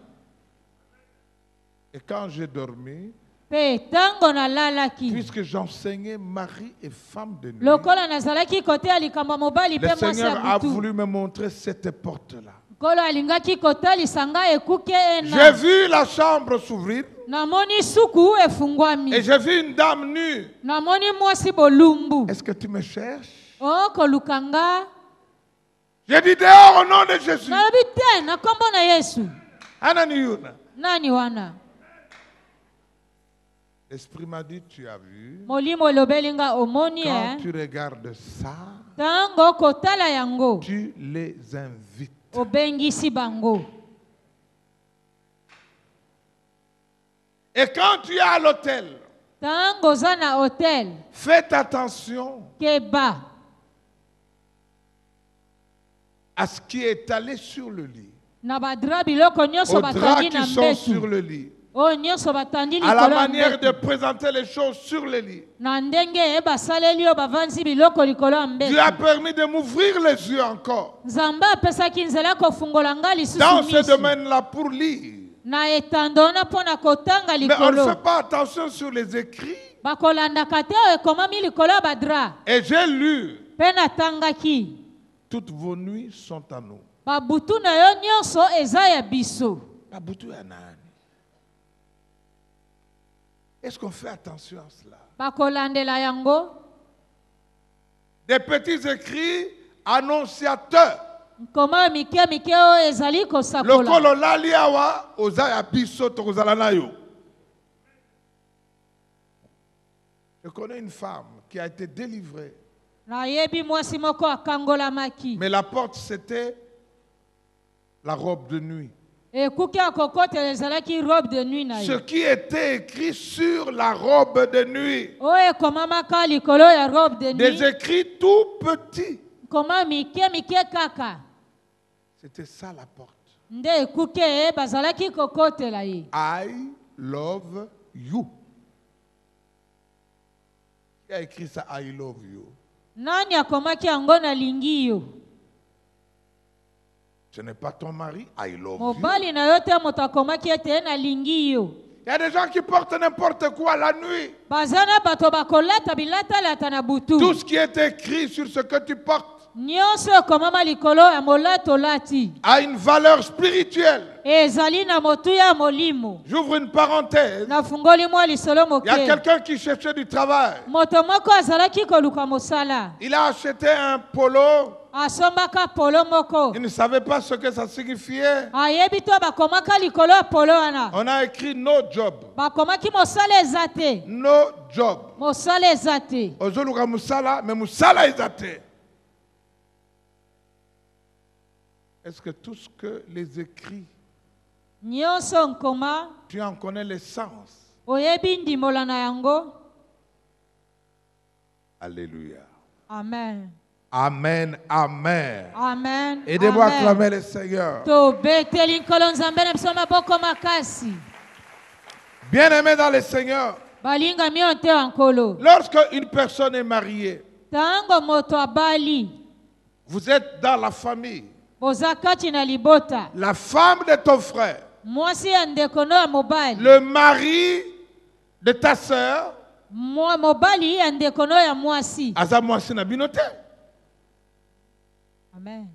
Et quand j'ai dormi, Pe tango nalalaki. puisque j'enseignais mari et femme de nuit, Lokola nazalaki kote ya likambo ya mobali le pe mwasi Seigneur ya a butu. voulu me montrer cette porte-là. Kolo alingaki kotalisa nga ekuke J'ai ena. vu la chambre s'ouvrir Namoni suku efungwami. et j'ai vu une dame nue. Namoni mwasi bolumbu. Est-ce que tu me cherches? Oh kolukanga. J'ai dit dehors au nom de Jésus. Nalobi te na kombo na Yesu. Ananiuna. Nani wana? L'Esprit m'a dit, tu as vu, Molimo elobeli nga omoni quand tu regardes ça, Tango kotala yango. tu les invites. Obengisi bango. Et quand tu es à l'hôtel, Tango zana hotel. faites attention Keba. à ce qui est allé sur le lit, Na badra biloko nyonso aux draps batandi na qui sont sur mbetu. le lit, O nyonso batandi à la likolo ya manière de mbetu. présenter les choses sur le lit. Na ndenge basaleli yo bavanzi biloko likolo ya mbetu. Dieu a permis de m'ouvrir les yeux encore Nzambe apesaki nzela kofungola nga lisusu dans ce miso. domaine-là pour lire. Na etando na mpona kotanga Mais on ne likolo. fait pas attention sur les écrits. Bakolandaka te oyo ekomami likolo ya badra. Et j'ai lu, Mpe natangaki. toutes vos nuits sont à nous. Babutu na yo nyonso eza ya biso. Babutu ya nani? Est-ce qu'on fait attention à cela? Bakolandela yango. Des petits écrits annonciateurs. Nkoma mike mike oyo ezali kosakola. Lokolo lali awa oza ya biso tokozala na yo. Je connais une femme qui a été délivrée, Nayebi mwasi moko akangolamaki. mais la porte c'était la robe de nuit. Ekuki akokotela ezalaki robe de nuit na Ce ye. qui était écrit sur la robe de nuit, Oyo ekomamaka likolo ya robe de des nuit. écrits tout petits, Koma mike mike kaka. c'était ça la porte. Nde ekuke bazalaki kokotela ye. I love you. Qui a écrit ça, I love you? Nani akomaki yango na lingi yo? Ce n'est pas ton mari, I love you. Mobali na yo te moto akomaki ete na lingi yo. Il y a des gens qui portent n'importe quoi la nuit. Bazana bato bakolata bilatalata na butu. Tout ce qui est écrit sur ce que tu portes Nyonso ekomama likolo ya molato lati. a une valeur spirituelle. Ezali na motu ya molimo. J'ouvre une parenthèse. Nafungoli mwa lisolo Il y a moke. quelqu'un qui cherchait du travail. Moto moko azalaki koluka mosala. Il a acheté un polo. Asombaka polo moko. Il ne savait pas ce que ça signifiait. Ayebi to bakomaka likolo ya polo wana. On a écrit no job. Bakomaki mosala eza te. No job. Mosala eza te. Ozoluka musala, mais musala ezate. Est-ce que tout ce que les écrits, Nyonso nkoma. tu en connais les sens? Oyebi ndimola na yango. Alléluia. Amen. Amen, amen. Amen. Aidez-moi à Amen. acclamer le Seigneur. Tobeteli nkolo nzambe na biso maboko makasi. Bien-aimés dans le Seigneur, Balinga mio te wa nkolo. lorsque une personne est mariée, Tango moto abali. vous êtes dans la famille. Boza kati na libota. La femme de ton frère, Mwasi ya ndeko no ya mobali. le mari de ta sœur, Mobali ya ndeko no ya mwasi. aza mwasi na bino te. Amen.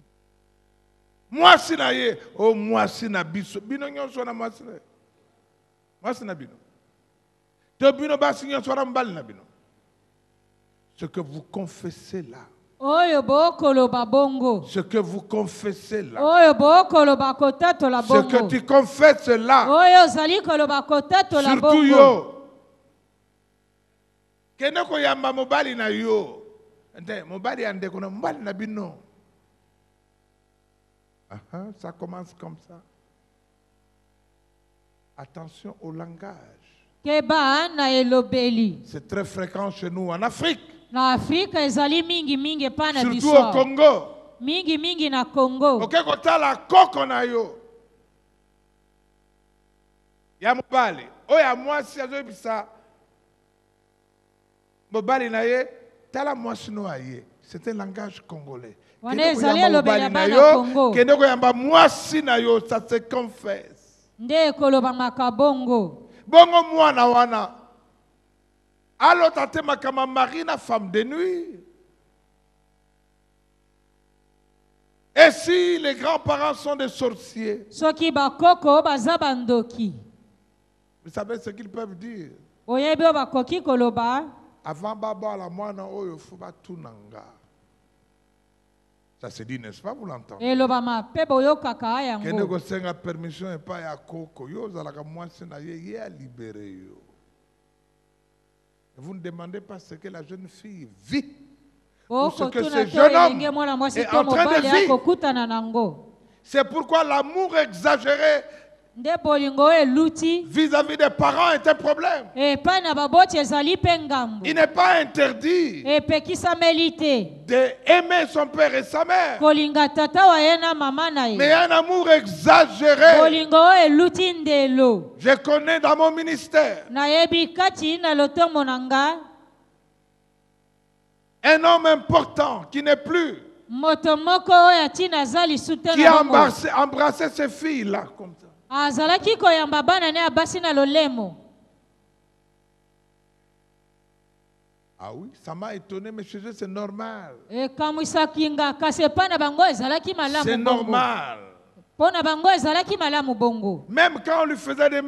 Mwasi na ye, oh mwasi na biso. Bino nyonso na mwasi na ye. Mwasi na bino. Te bino basi nyonso na mbali na bino. Ce que vous confessez là. Oyo bokolo babongo. Ce que vous confessez là. Oyo bokolo bakotato la Ce bongo. que tu confesses là. Oyo zali kolo bakotato la bongo. Surtout yo. Kende ko yamba mobali na yo. Nte mobali ande ko na mobali na bino. Ça commence comme ça. Attention au langage. Keba na elobeli. C'est très fréquent chez nous en Afrique. Na Afrika ezali mingi mingi pana Surtout biso. au Congo. Mingi mingi na Congo. Ok, kotala koko na yo. Ya mobali. Oya mwasi azobisa. Mobali na ye. Tala mwasi no aye. C'est un langage congolais. Wane ezali elobeli bana Congo. Kende ko yamba mwasi na yo. Ça se confesse. Nde koloba makabongo. Bongo mwana wana. Alo tate makama marina femme de nuit. Et si les grands-parents sont des sorciers, Soki bakoko baza bandoki. vous savez ce qu'ils peuvent dire? Oyebi o bakoki koloba. Avant baba la mwana oyo fuba tunanga. Ça se dit, n'est-ce pas, vous l'entendez? Eloba mape boyokaka Kende yango. ko senga permission et pas ya koko. Yo zalaka mwasi na ye a libéré yo. Vous ne demandez pas ce que la jeune fille vit. Ou ce que ce jeune homme est en train de vivre. C'est pourquoi l'amour exagéré Nde bolingo eluti. vis-à-vis des parents est un problème. Epai na baboti ezali pe ngambo. Il n'est pas interdit Epekisameli te. d'aimer son père et sa mère. Kolinga tata wa ye na mama na ye. Mais un amour exagéré, Bolingo eluti ndelo. je connais dans mon ministère Nayebi kati na lotomo nanga. un homme important qui n'est plus, Moto moko oyo atina zali sute qui na a bango. embrassé ses filles là, comme ça. Azalaki koyamba bana ne abasi na lolemo. Ah oui, ça m'a étonné, mais chez eux c'est normal. Ekamwisaki nga kasi epai na bango ezalaki malamu C'est bongo. normal. Mpo na bango ezalaki malamu bongo. Même quand on lui faisait des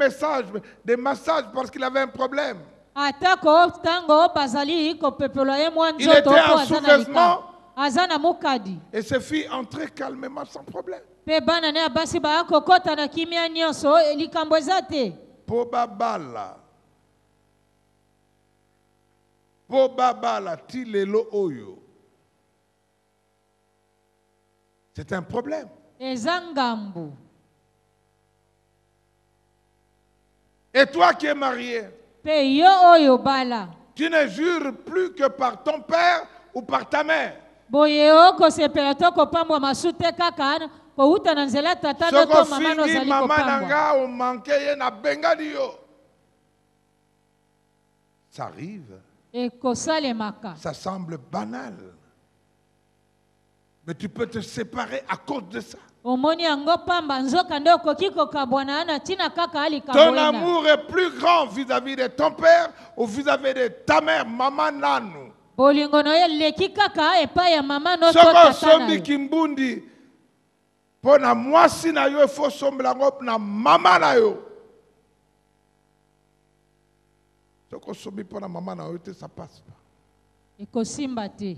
massages parce qu'il avait un problème. Atako tango bazali kopepelo ye mwa Il nzoto était po en aza na sous-vêtement. lika. Aza na mukadi. Et ses filles entraient calmement sans problème. Pe bana ne abasi bakokota na kimia nyonso likambo eza te. Po babala ti lelo oyo. C'est un problème. Eza ngambu. Et toi qui es marié, Pe yo oyo bala. tu ne jures plus que par ton père ou par ta mère. Boye o kosepela to kopambwa masute kaka kouta na nzela tata no to mama no Soko fingi zali mama kopambwa. nanga o manque ye na bengadi yo. Ça arrive. Ekosalemaka. Ça semble banal. Mais tu peux te séparer à cause de ça. Omoni yango pamba nzoka nde okoki kokabwana na tina kaka ali Ton kabwana. amour est plus grand vis-à-vis de ton père ou vis-à-vis de ta mère, maman Nanou. Bolingo no ye leki kaka epai ya mama no to Soko tata na sombi ye. kimbundi. Pona mwasi na yo faut sombla ngop na mama na yo. Soko sombi pona mama na yo ça passe pas. Ekosimba te.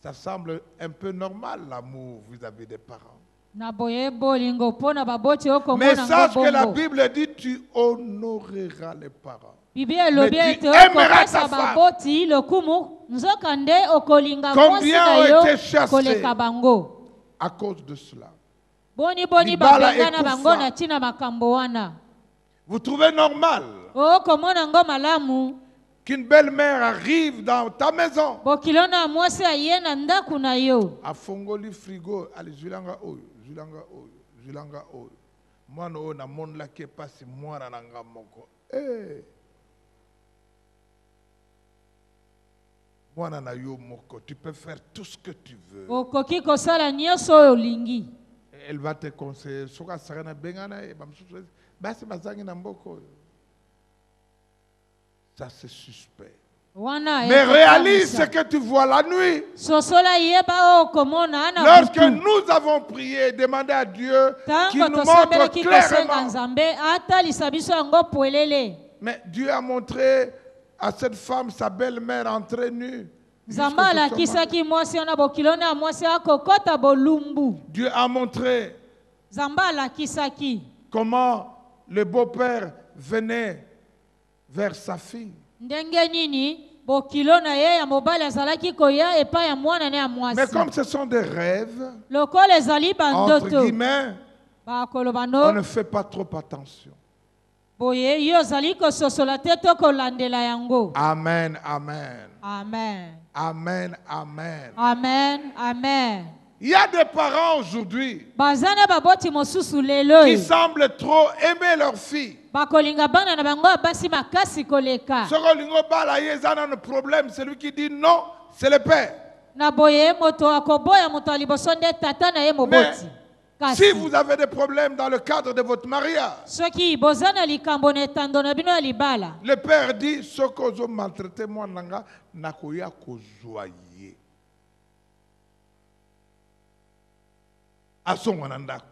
Ça semble un peu normal l'amour vis-à-vis des parents. Na boye bolingo pona baboti oko Mais mona sache que la bongo. Bible dit tu honoreras les parents. Biblia elobi Mais tu ete aimeras okopesa ta femme. baboti lokumu nzoka nde okolinga mwasi Combien na ont yo été chassés koleka bango. à cause de cela? Boni Libala babenga na ekufa. bango na tina makambo wana. Vous trouvez normal Okomona ngo malamu. qu'une belle-mère arrive dans ta maison. bokilo na mwasi aye na ndako na yo Afongoli frigo, allez, Julanga oyo, Julanga oyo, Julanga oyo. Moi, no, na monde là qui est passé, moi, na nanga moko. Eh. Moi, na yo moko. Tu peux faire tout ce que tu veux. okoki kosala nyonso oyo olingi. Elle va te conseiller. Soka sarana bengana e bamsusu. Basi bazangi na mboko oyo. Ça c'est suspect. Wana Mais réalise ce que tu vois la nuit. sosola yeba okomona na Lorsque butu. nous avons prié, demandé à Dieu qu'il Tango nous montre tosambelaki kosenga clairement. nzambe atalisa biso yango pwelele. Mais Dieu a montré à cette femme, sa belle-mère, entrée nue. nzambe alakisaki mwasi wana bokilo na mwasi akokota bolumbu. Dieu a montré nzambe alakisaki comment le beau-père venait vers sa fille. ndenge nini bokilo na ye ya mobali azalaki koya epai ya mwana na ya mwasi. Mais comme ce sont des rêves, lokola ezali entre bandoto guillemets, bakoloba on no ne fait pas trop attention. boye yo ozali kososola te to kolandela yango. Amen, amen. Amen. Amen, amen. Amen. Amen. Il y a des parents aujourd'hui bazana baboti mosusu lelo qui semblent trop aimer leur fille. bakolinga bana na bango basi makasi koleka. Sokolingo bala yezana le problème, celui qui dit non, c'est le père. na boye moto akoboya moto aliboso nde tata na ye moboti. Si vous avez des problèmes dans le cadre de votre mariage, soki bozana likambo na etando na bino ya libala, le père dit Sokozo maltraité moi nanga nakoya kozwaye. Asongwanandako.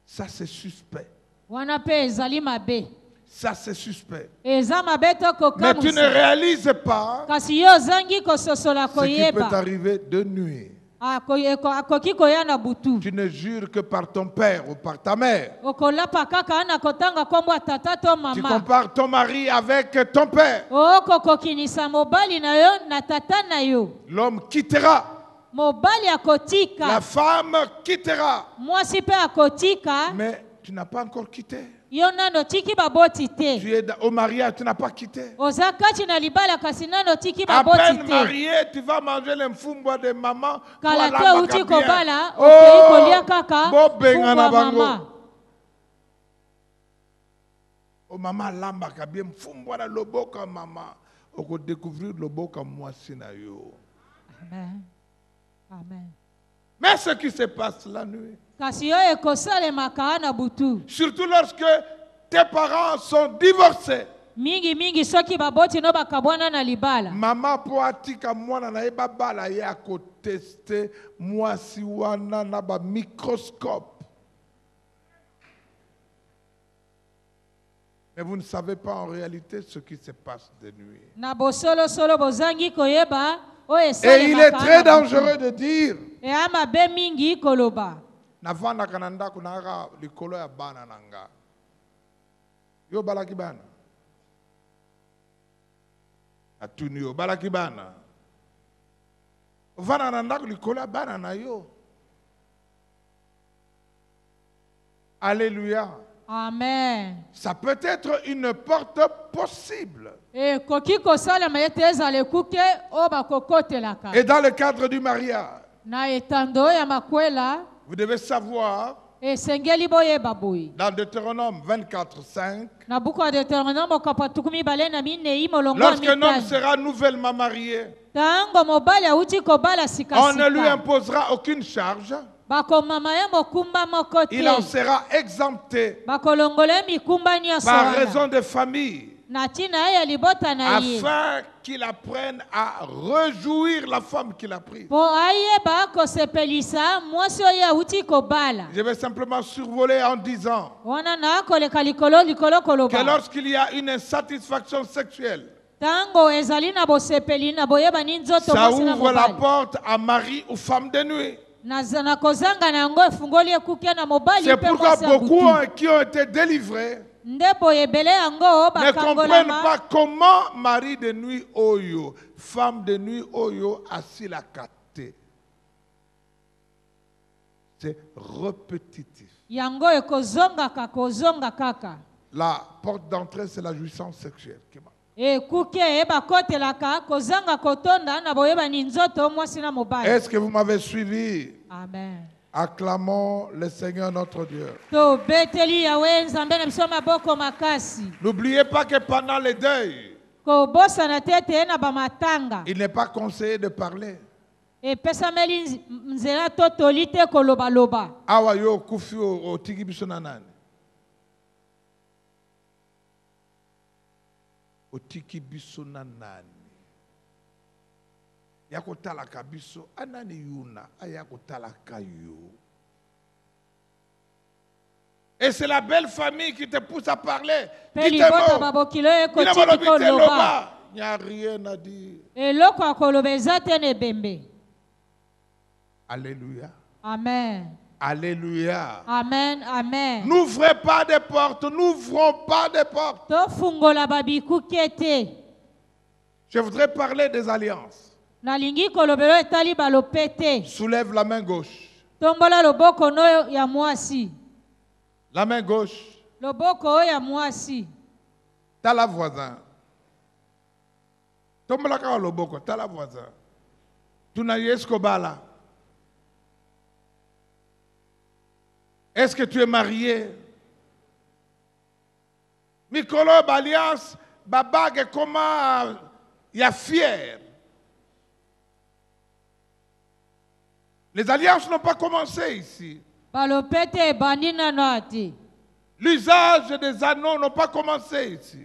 Ça c'est suspect. wana pe ezali mabe. Ça c'est suspect. eza mabe to Mais tu ne kokamwisa. réalises pas kasi yo ozangi kososola ce qui peut koyeba arriver de nuit. akoki koya na butu. Tu ne jures que par ton père ou par ta mère. okolapa kaka na kotanga kombo ya tata to Tu mama. compares ton mari avec ton père. okokokinisa mobali na yo na tata na yo. L'homme quittera. mobali akotika. La femme quittera. mwasi pe akotika. Mais tu n'as pas encore quitté. yo nano tiki baboti te. Tu es au mariage, tu n'as pas quitté. oza kati na libala kasi nano tiki À baboti peine te. marié, tu vas manger les mfumbo de maman. kala Voilà, te uti Macabien. kobala okei kolia kaka bo benga na fungwa bango. mama. Oh maman lambaka bien mfumbo na loboka maman. Oko découvrir loboka mwasi na yo. Amen. Amen. Mais ce qui se passe la nuit, kasi yo ekosalemaka na butu. surtout lorsque tes parents sont divorcés. mingi soki baboti no bakabwana na libala. Maman po atika mwana na eba bala ya ko tester mwasi wana na ba microscope. Mais vous ne savez pas en réalité ce qui se passe de nuit. na bosolo solo bozangi koyeba o Et il est esalemaka très na butu. dangereux de dire e ama be mingi koloba. navanda kananda kunaka likolo ya bana nanga. Yo balaki bana. Atuni yo balaki bana. Vana nanda likolo ya bana na yo. Alléluia. Amen. Ça peut être une porte possible. e koki kosalema ete ezala ekuke o bakokotelaka. Et dans le cadre du mariage, na etando ya makwela vous devez savoir, esengeli boyeba boye. dans Deutéronome 24:5, na buku ya Deuteronome okapa tukumi bale na minei molongo ya lorsqu'un homme mitano. sera nouvellement marié, tango mobali auti kobala on ne lui sikasika imposera aucune charge. bakomama ye mokumba moko te. Il en sera exempté bakolongola ye mikumba nyonso par wana. raison de famille, na ntina ye ya libota na ye afin qu'il apprenne à rejouir la femme qu'il a prise. mpo ayeba kosepelisa mwasi oyo auti kobala. Je vais simplement survoler en disant wana na koleka likolo que koloba. lorsqu'il y a une insatisfaction sexuelle, tango ezali na bosepeli na boyebani nzoto ça mwasi na ouvre la mobali. porte à mari ou femme de nuit. na kozanga na yango efungoli ekuke na mobali C'est mpe pourquoi mwasi ya beaucoup butu. qui ont été délivrés nde boye ebele yango ne comprennent bakangolama pas comment mari de nuit oyo, femme de nuit oyo, assis la kate. C'est répétitif. yango ekozonga kaka. La porte d'entrée, c'est la jouissance sexuelle. ekuke eyeba kotelaka kozanga kotonda na boyebani nzoto mwasi na mobali. Est-ce que vous m'avez suivi? Amen. Acclamons le Seigneur notre Dieu. To beteli yawe nzambe na biso maboko makasi. N'oubliez pas que pendant les deuils, Kobosa na tete na bamatanga. il n'est pas conseillé de parler. Epesameli nzela to tolite koloba loba. Awa yo kufi o tiki biso na nani? O tiki biso na nani? Yako talaka biso anani yuna ayako talaka yo. Et c'est la belle famille qui te pousse à parler. Dis tes mots. Il n'y a rien à dire. Alléluia. Amen. Alléluia. Amen. Amen. N'ouvrez pas des portes. N'ouvrons pas des portes. Je voudrais parler des alliances. Soulève la main gauche. La main gauche. T'as la voisin. Tombolaka loboko, t'as la voisin. Tunayeskobala. Est-ce que tu es marié? Mikolo Alliance, babag comment il y a fier. Les alliances n'ont pas commencé ici. L'usage des anneaux n'a pas commencé ici.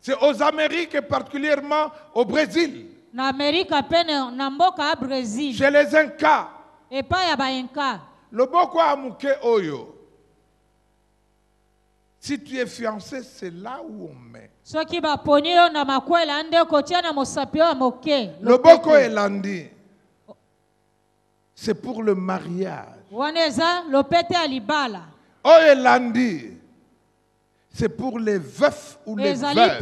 C'est aux Amériques et particulièrement au Brésil. Chez les Incas. Le boko amuke oyo. Si tu es fiancé, c'est là où on met. Le boko elandi. C'est pour le mariage. Oyelandi, c'est pour les veufs ou les veuves.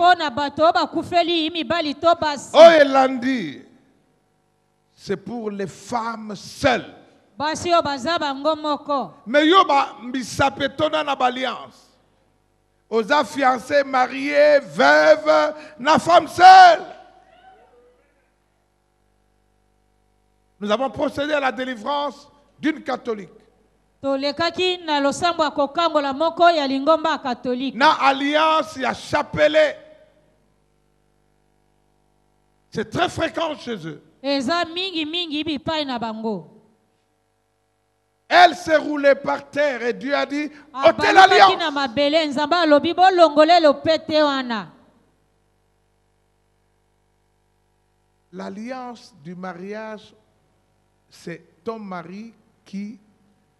Oyelandi, c'est pour les femmes seules. Mais yoba mbisapetona na balliance. Aux fiancés, mariés, veuves, na femme seule. Nous avons procédé à la délivrance d'une catholique. Na alliance, il y a chapelet. C'est très fréquent chez eux. Elle s'est roulée par terre et Dieu a dit, ôtez l'alliance. L'alliance du mariage, c'est ton mari qui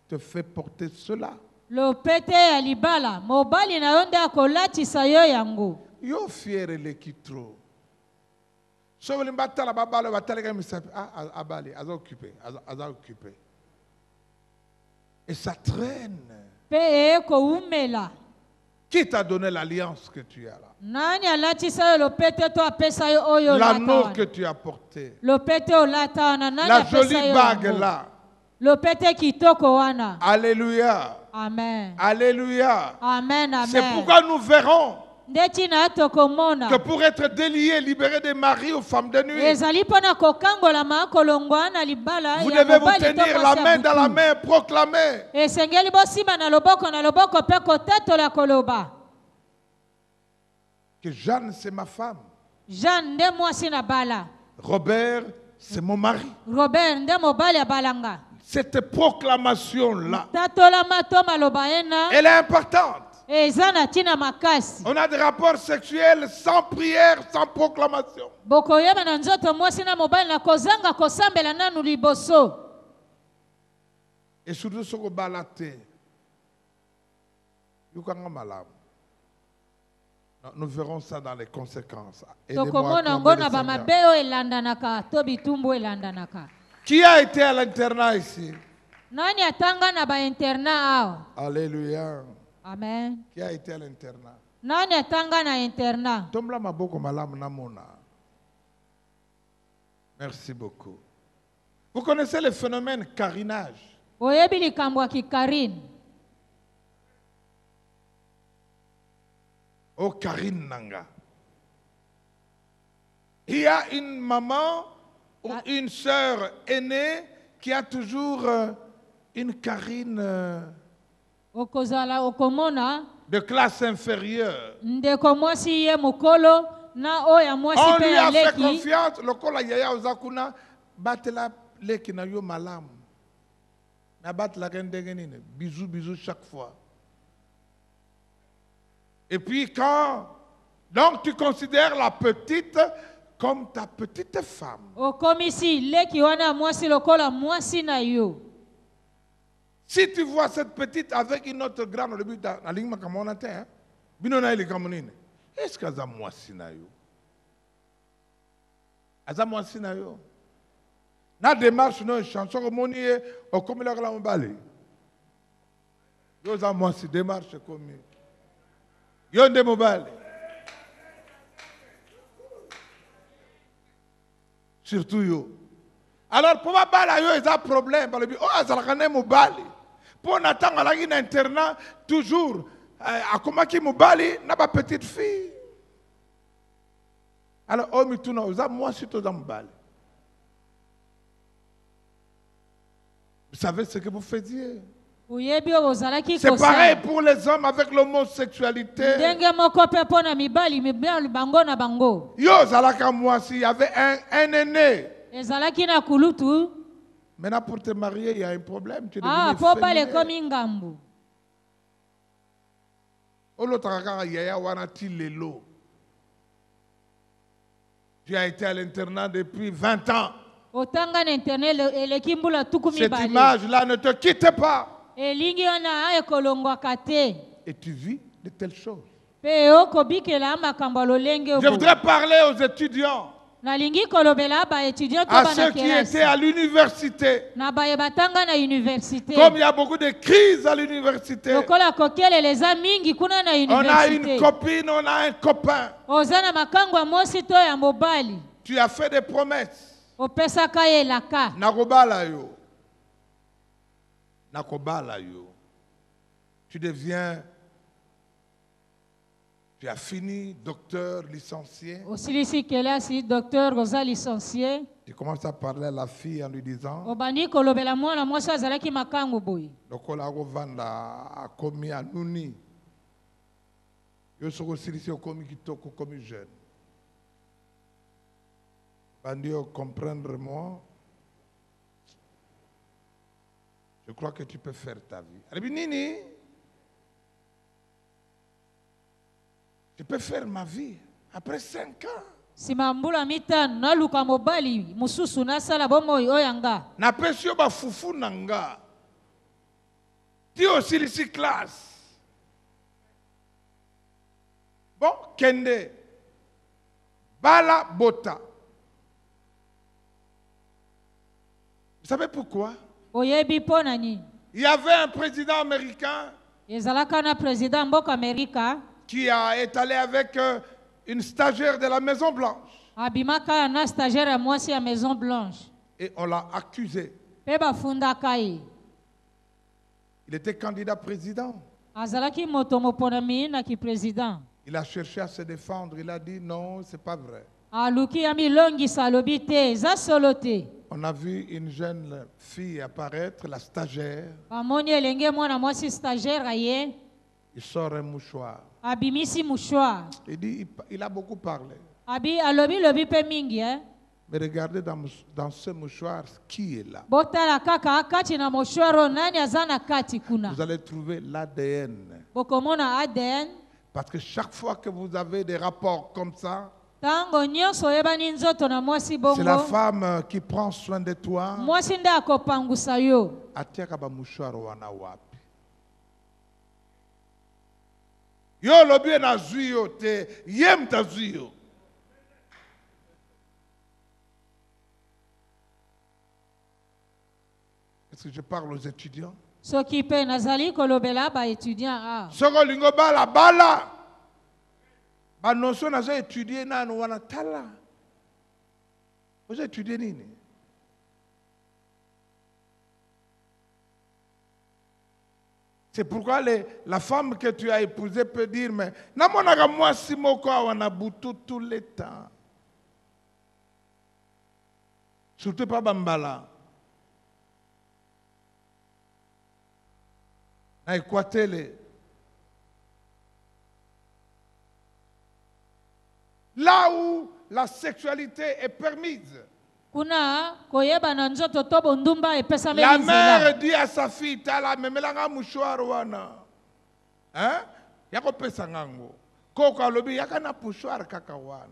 te fait porter cela. Yo fier le kitro. Occupé. Et ça traîne. Qui t'a donné l'alliance que tu as là? L'anneau que tu as porté. La jolie bague là. Alléluia. Amen. Alléluia. Amen. Amen. C'est pourquoi nous verrons que pour être délié, libéré des maris aux femmes de nuit, vous devez vous tenir la main dans la main et proclamer. Que Jeanne, c'est ma femme. Robert, c'est mon mari. Cette proclamation-là, elle est importante. On a des rapports sexuels sans prière, sans proclamation. Et surtout, ce que balate, nous verrons ça dans les conséquences. Qui a été à l'internat ici? Alléluia. Amen. Qui a été à l'internat? Merci beaucoup. Vous connaissez le phénomène carinage? Oh Karine Nanga. Il y a une maman ou une sœur aînée qui a toujours une Karine okozala okomona de classe inférieure. ndeko mwasi ye mokolo na oya mwasi On pe lui ya a fait leki confiance. Lokola yaya ozakuna batela leki na yo malamu. Na batela kendenge nini. Bisous bisous chaque fois. Et puis quand donc tu considères la petite comme ta petite femme. okomisi leki wana mwasi lokola mwasi na yo. Si tu vois cette petite avec une autre grande au début de la ligne makamona hein. Binona ile kamonine. Est-ce que ça mwasi na yo? Aza mwasi na yo. Na démarche no chanson comme ni o comme la mbale. Yo za mwasi démarche comme. Yo nde mobile. Surtout yo. Alors pour ma balle yo ils ont problème parce que oh ça la connaît mobile. Pour n'attendre à la internat toujours à comment qui mobile n'a pas petite fille. Alors oh mi tout non moi surtout dans mobile. Vous savez ce que vous faisiez? C'est pareil pour les hommes avec l'homosexualité. Yo, zalaka moi s'il y avait un aîné. Maintenant pour te marier, il y a un problème. Tu es devenu féminin. Tu as été à l'internat depuis 20 ans. Cette image-là ne te quitte pas. Et tu vis de telles choses. Je voudrais parler aux étudiants, à ceux qui étaient à l'université. Comme il y a beaucoup de crises à l'université, on a une copine, on a un copain. Tu as fait des promesses. Nakobala yo. Nakobala yo. Tu deviens, tu as fini docteur, licencié. Tu commences à parler à la fille en lui disant Lokola Rovanda a commis à Nouni. Yo soko silisi okomi kitoko komi jeune. Bandio comprendre-moi. Je crois que tu peux faire ta vie. Nini, je peux faire ma vie après 5 ans. Na pesio ba fufu nanga. Ti aussi ici classe. Bon, kende. Bala bota. Vous savez pourquoi? Il y avait un président américain qui est allé avec une stagiaire de la Maison Blanche. Et on l'a accusé. Il était candidat président. Il a cherché à se défendre. Il a dit non, c'est pas vrai. On a vu une jeune fille apparaître, la stagiaire. Il sort un mouchoir. Il dit, il a beaucoup parlé. Mais regardez dans ce mouchoir, qui est là? Vous allez trouver l'ADN. Parce que chaque fois que vous avez des rapports comme ça, c'est la femme qui prend soin de toi. Yo lobi na zuyo te yem ta zuyo. Est-ce que je parle aux étudiants? Soko lingo bala bala. Ba notion na zo étudier na no wana tala. Vous étudiez nini? C'est pourquoi la femme que tu as épousée peut dire, mais namonaka moi si moko wana butu tout le temps. Surtout pas Bambala. Na Equatele. Là où la sexualité est permise. Kuna koyeba na nzoto to bondumba epesa La meli mère dit à sa fille, tala memelanga mouchoir wana. Hein? Yako pesa ngango. Koko alobi yaka na mouchoir kaka wana.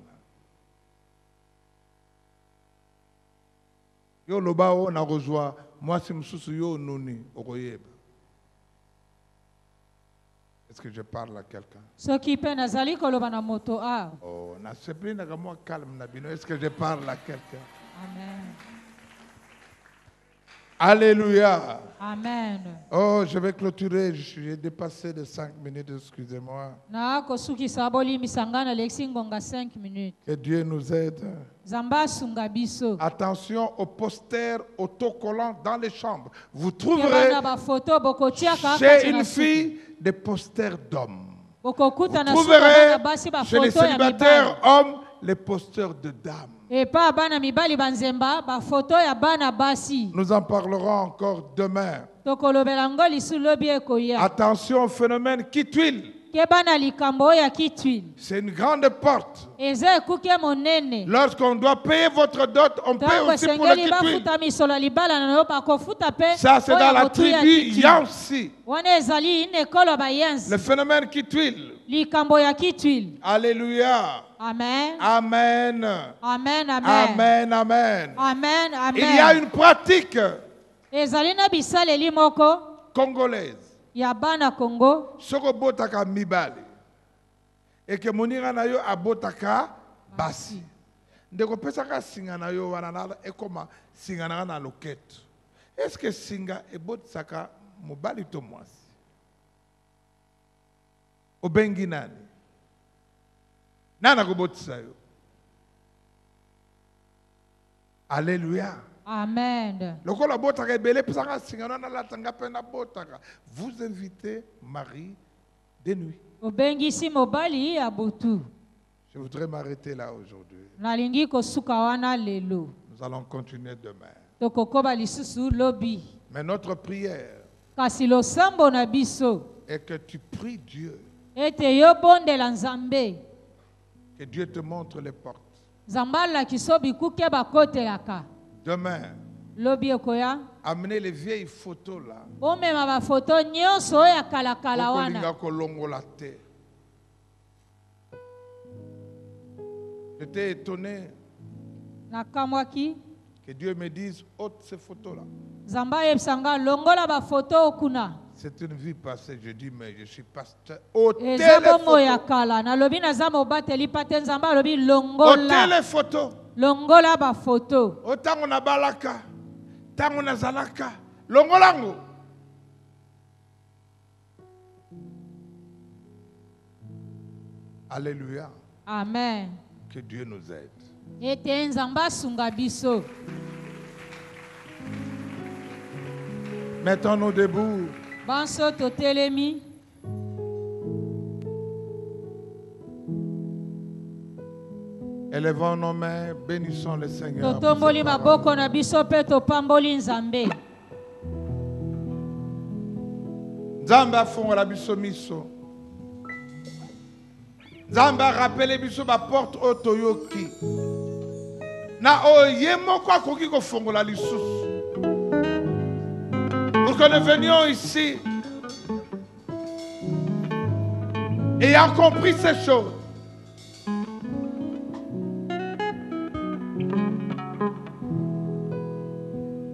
Yo loba o na rejoa, moi si msusu yo noni okoyeba. Est-ce que je parle à quelqu'un? soki pe nazali koloba na moto a. Oh, na sepli na moi calme na bino. Est-ce que je parle à quelqu'un? Amen. Alléluia. Amen. Oh, je vais clôturer. J'ai dépassé de 5 minutes, excusez-moi. Na kosukisa bolimbisa nga na lexi ngonga 5 minutes. Que Dieu nous aide. Zamba asunga biso. Attention aux posters autocollants dans les chambres. Vous Keba trouverez na bafoto bokotiaka chez kati une na fille des posters d'hommes. Vous Vous trouverez trouverez chez les célibataires hommes les posters de dames. Et pas bana mibali banzemba ba photo ya bana basi. Nous en parlerons encore demain. Tokolobela ngo lisu lobi ekoya. Attention au phénomène qui tuile. Ke bana likambo ya kitwil. C'est une grande porte. Eza ekuke monene. Lorsqu'on doit payer votre dot, on paye Tango aussi pour le sengeli qui tuile. bafuta misolo libala na yo bakofuta pe. Ça, c'est dans la tribu Yansi. Wana ezali ine kolo ba Yansi. Le phénomène qui tuile. Likambo ya kitwil. Alléluia. Amen. Amen. Amen, amen. Amen, amen. Amen, amen. Il y a une pratique Ezali na bisaleli moko congolaise. ya bana Congo. Soko botaka mibali. Et que moninga na yo abotaka basi. Ndeko pesaka singa na yo wana na ekoma singa na loketo. Est-ce que singa ebotsaka mobali to mwasi? Obengi nani? Nana kobotisa yo. Alléluia. Amen. Lokola botaka ebele pesaka singa na latanga pena botaka. Vous invitez Marie de nuit. Obengisi mobali ya butu. Je voudrais m'arrêter là aujourd'hui. Nalingi kosuka wana lelo. Nous allons continuer demain. Tokokoba lisusu lobi. Mais notre prière Kasi losambo na biso. est que tu pries Dieu, Ete yo bondela Nzambe. que Dieu te montre les portes. Zambala kisobi kuke bakotelaka. Demain, Lobi ekoya. amenez les vieilles photos là. Omema ba photo nyonso ya kalakala wana. Okolinga kolongola te. J'étais étonné Nakamwaki. que Dieu me dise ôte ces photos là. Zamba yebsanga longola ba photo okuna. C'est une vie passée. Je dis mais je suis pasteur. Ôtez les Eza bomo ya photos. kala. Na lobi na zama obateli pate Nzamba lobi Ôtez longola. les photos. Longola ba photo. Autant on a balaka, tant on a zalaka, longolango. Alléluia. Amen. Que Dieu nous aide. Ete Nzamba sunga biso. Mettons-nous debout. Banso totelemi. Élevons nos mains, bénissons le Seigneur. pour Totomboli ses paroles. maboko na biso pe topamboli Nzambe. Nzambe afongola biso miso. Nzambe rappelé biso ba porte oyo toyoki. Na oye moko akoki kofongola lisusu. Pour que nous venions ici ayant compris ces choses.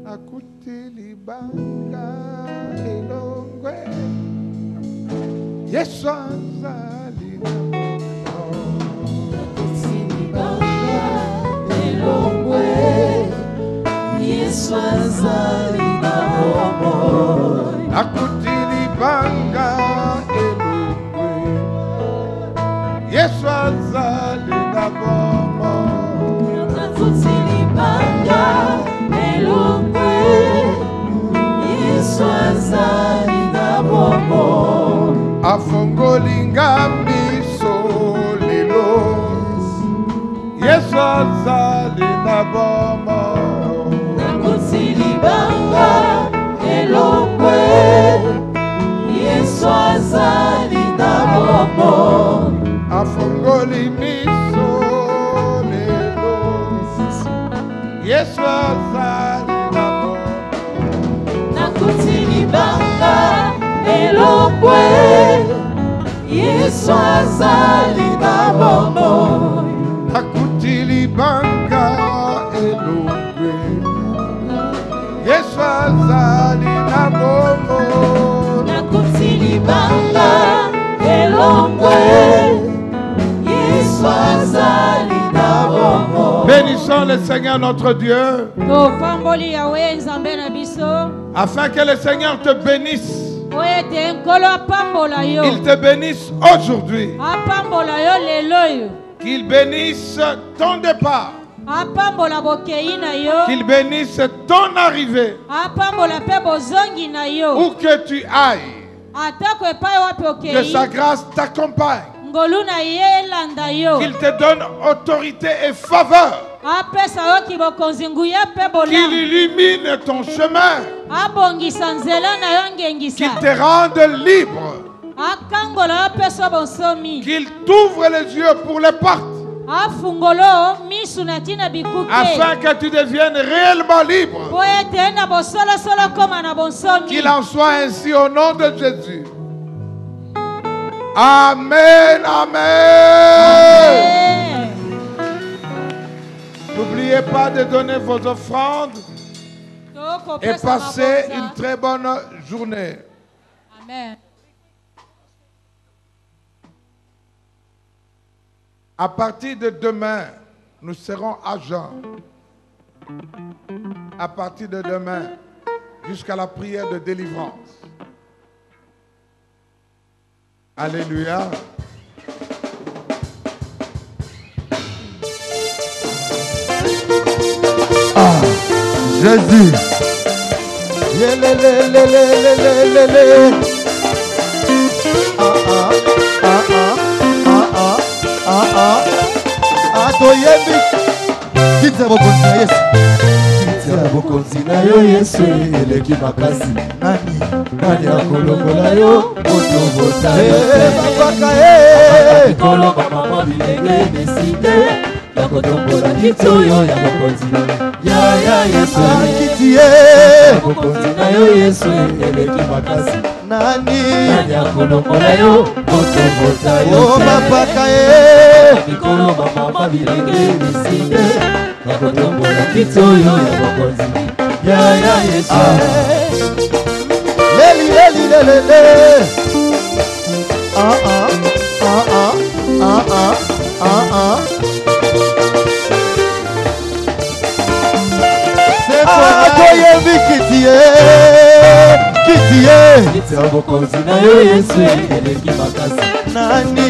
Akuti libanga elongwe Yesu azali Akuti libanga elongwe Yesu azali na bombo Yesu azali na bombo afongolinga miso lelo Yesu azali na bomoi nakosilibanga elokwe Yesu azali na bomoi afongoli miso lelo Yesu azali na bomoi nakosilibanga elokwe Yesu azali na bomoi nakutilibanga elokwe Yesu azali na bomoi nakutilibanga elokwe Yesu azali na bomoi. Bénissons le Seigneur notre Dieu topamboli yawe nzambe na biso afin que le Seigneur te bénisse. po ete nkolo apambola yo Il te bénisse aujourd'hui. apambola yo lelo yo Qu'il bénisse ton départ. apambola bokei na yo Qu'il bénisse ton arrivée. apambola mpe bozongi na yo Où que tu ailles. atako epai wapi Que okei sa grâce t'accompagne. ngolu na ye elanda yo Qu'il te donne autorité et faveur. apesa yo kibokonzi nguya mpe Qu'il bolamu illumine ton chemin. abongisa nzela na yo ngengisa Qu'il te rende libre. akangola yo apesa bonsomi Qu'il t'ouvre les yeux pour les portes. afungolo misu na ntina bikuke Afin que tu deviennes réellement libre. po ete na bosolosolo koma na bonsomi Qu'il en soit ainsi au nom de Jésus. Amen, amen. Amen. N'oubliez pas de donner vos offrandes et Tokopesa passez mabonza. une très bonne journée. Amen. À partir de demain, nous serons à Jean. À partir de demain, jusqu'à la prière de délivrance. Alléluia. Ah, Jésus. Yelelelelelelelele. Toyebi kiti ya bokonzi na Yesu, kiti ya bokonzi na yo Yesu eleki makasi nani akolongola yo otobota yo babaka ekolo bamama bilenge deside ya kotombola kiti oyo ya bokonzi ya Yesu kiti ye bokonzi na yo Yesu eleki makasi nani akolongola yo otobota yo babaka ekolo bamama bilenge deside ya kotombola kiti oyo ya bokonzi ya Yesu leli leli lelele toyebi kiti ye kiti ye kiti ya bokonzi na yo Yesu eleki makasi nani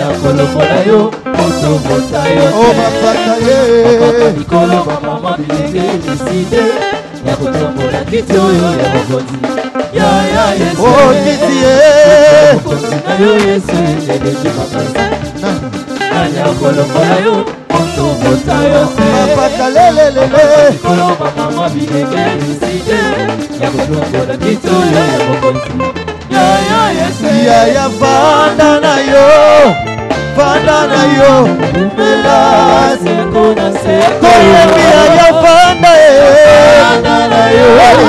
akolongola yo otobota yo babaka ye mikolo bamama bilenge deside ya kotombola kiti oyo ya bokonzi ya Yesu kiti ye bokonzi na yo Yesu eleki makasi nani akolongola yo otobota yo babaka lelelele mikolo bamama bilenge deside ya kotombola kiti oyo ya bokonzi ya Yesu ya vanda na yo umela seko na seko toyebi ya vanda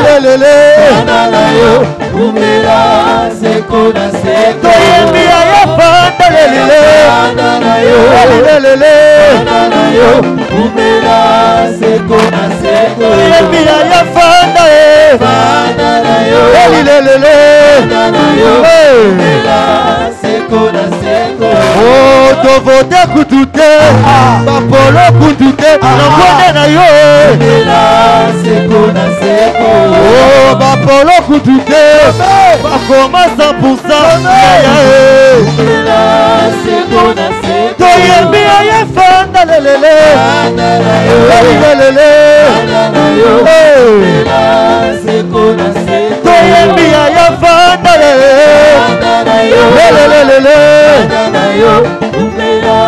lelelele na yo umela seko na seko toyebi ya vanda lelele na yo lelele na yo umela seko na seko toyebi ya vanda na yo lelele na yo umela seko na seko tovote kutu te bapolo kutu te nongonde na yo seko na seko bapolo kutu te bakoma 100% ya seko na seko toyebi ya fanda lelele lelele seko na seko toyebi ya fanda lelele Kumbela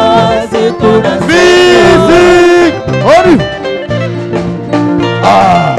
sekona Musique. On y. Ah.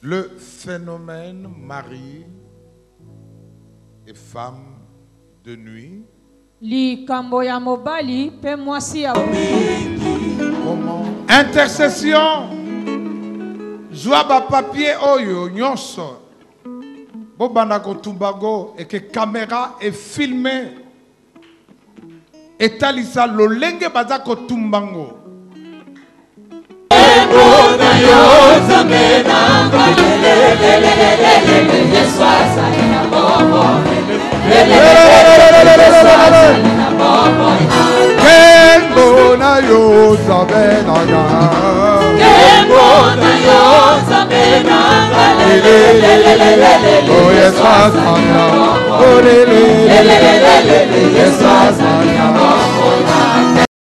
Le phénomène mari et femme de nuit. likambo ya mobali pe mwasi ya Comment? Intercession. Zwa ba papier oyo nyonso. Bobana ko tumbago et que caméra est filmée. Et talisa lolenge baza ko tumbango. Kembo na yo zabenaga. Kembo na yo zabenaga. Oh yes, Asana. Oh lele.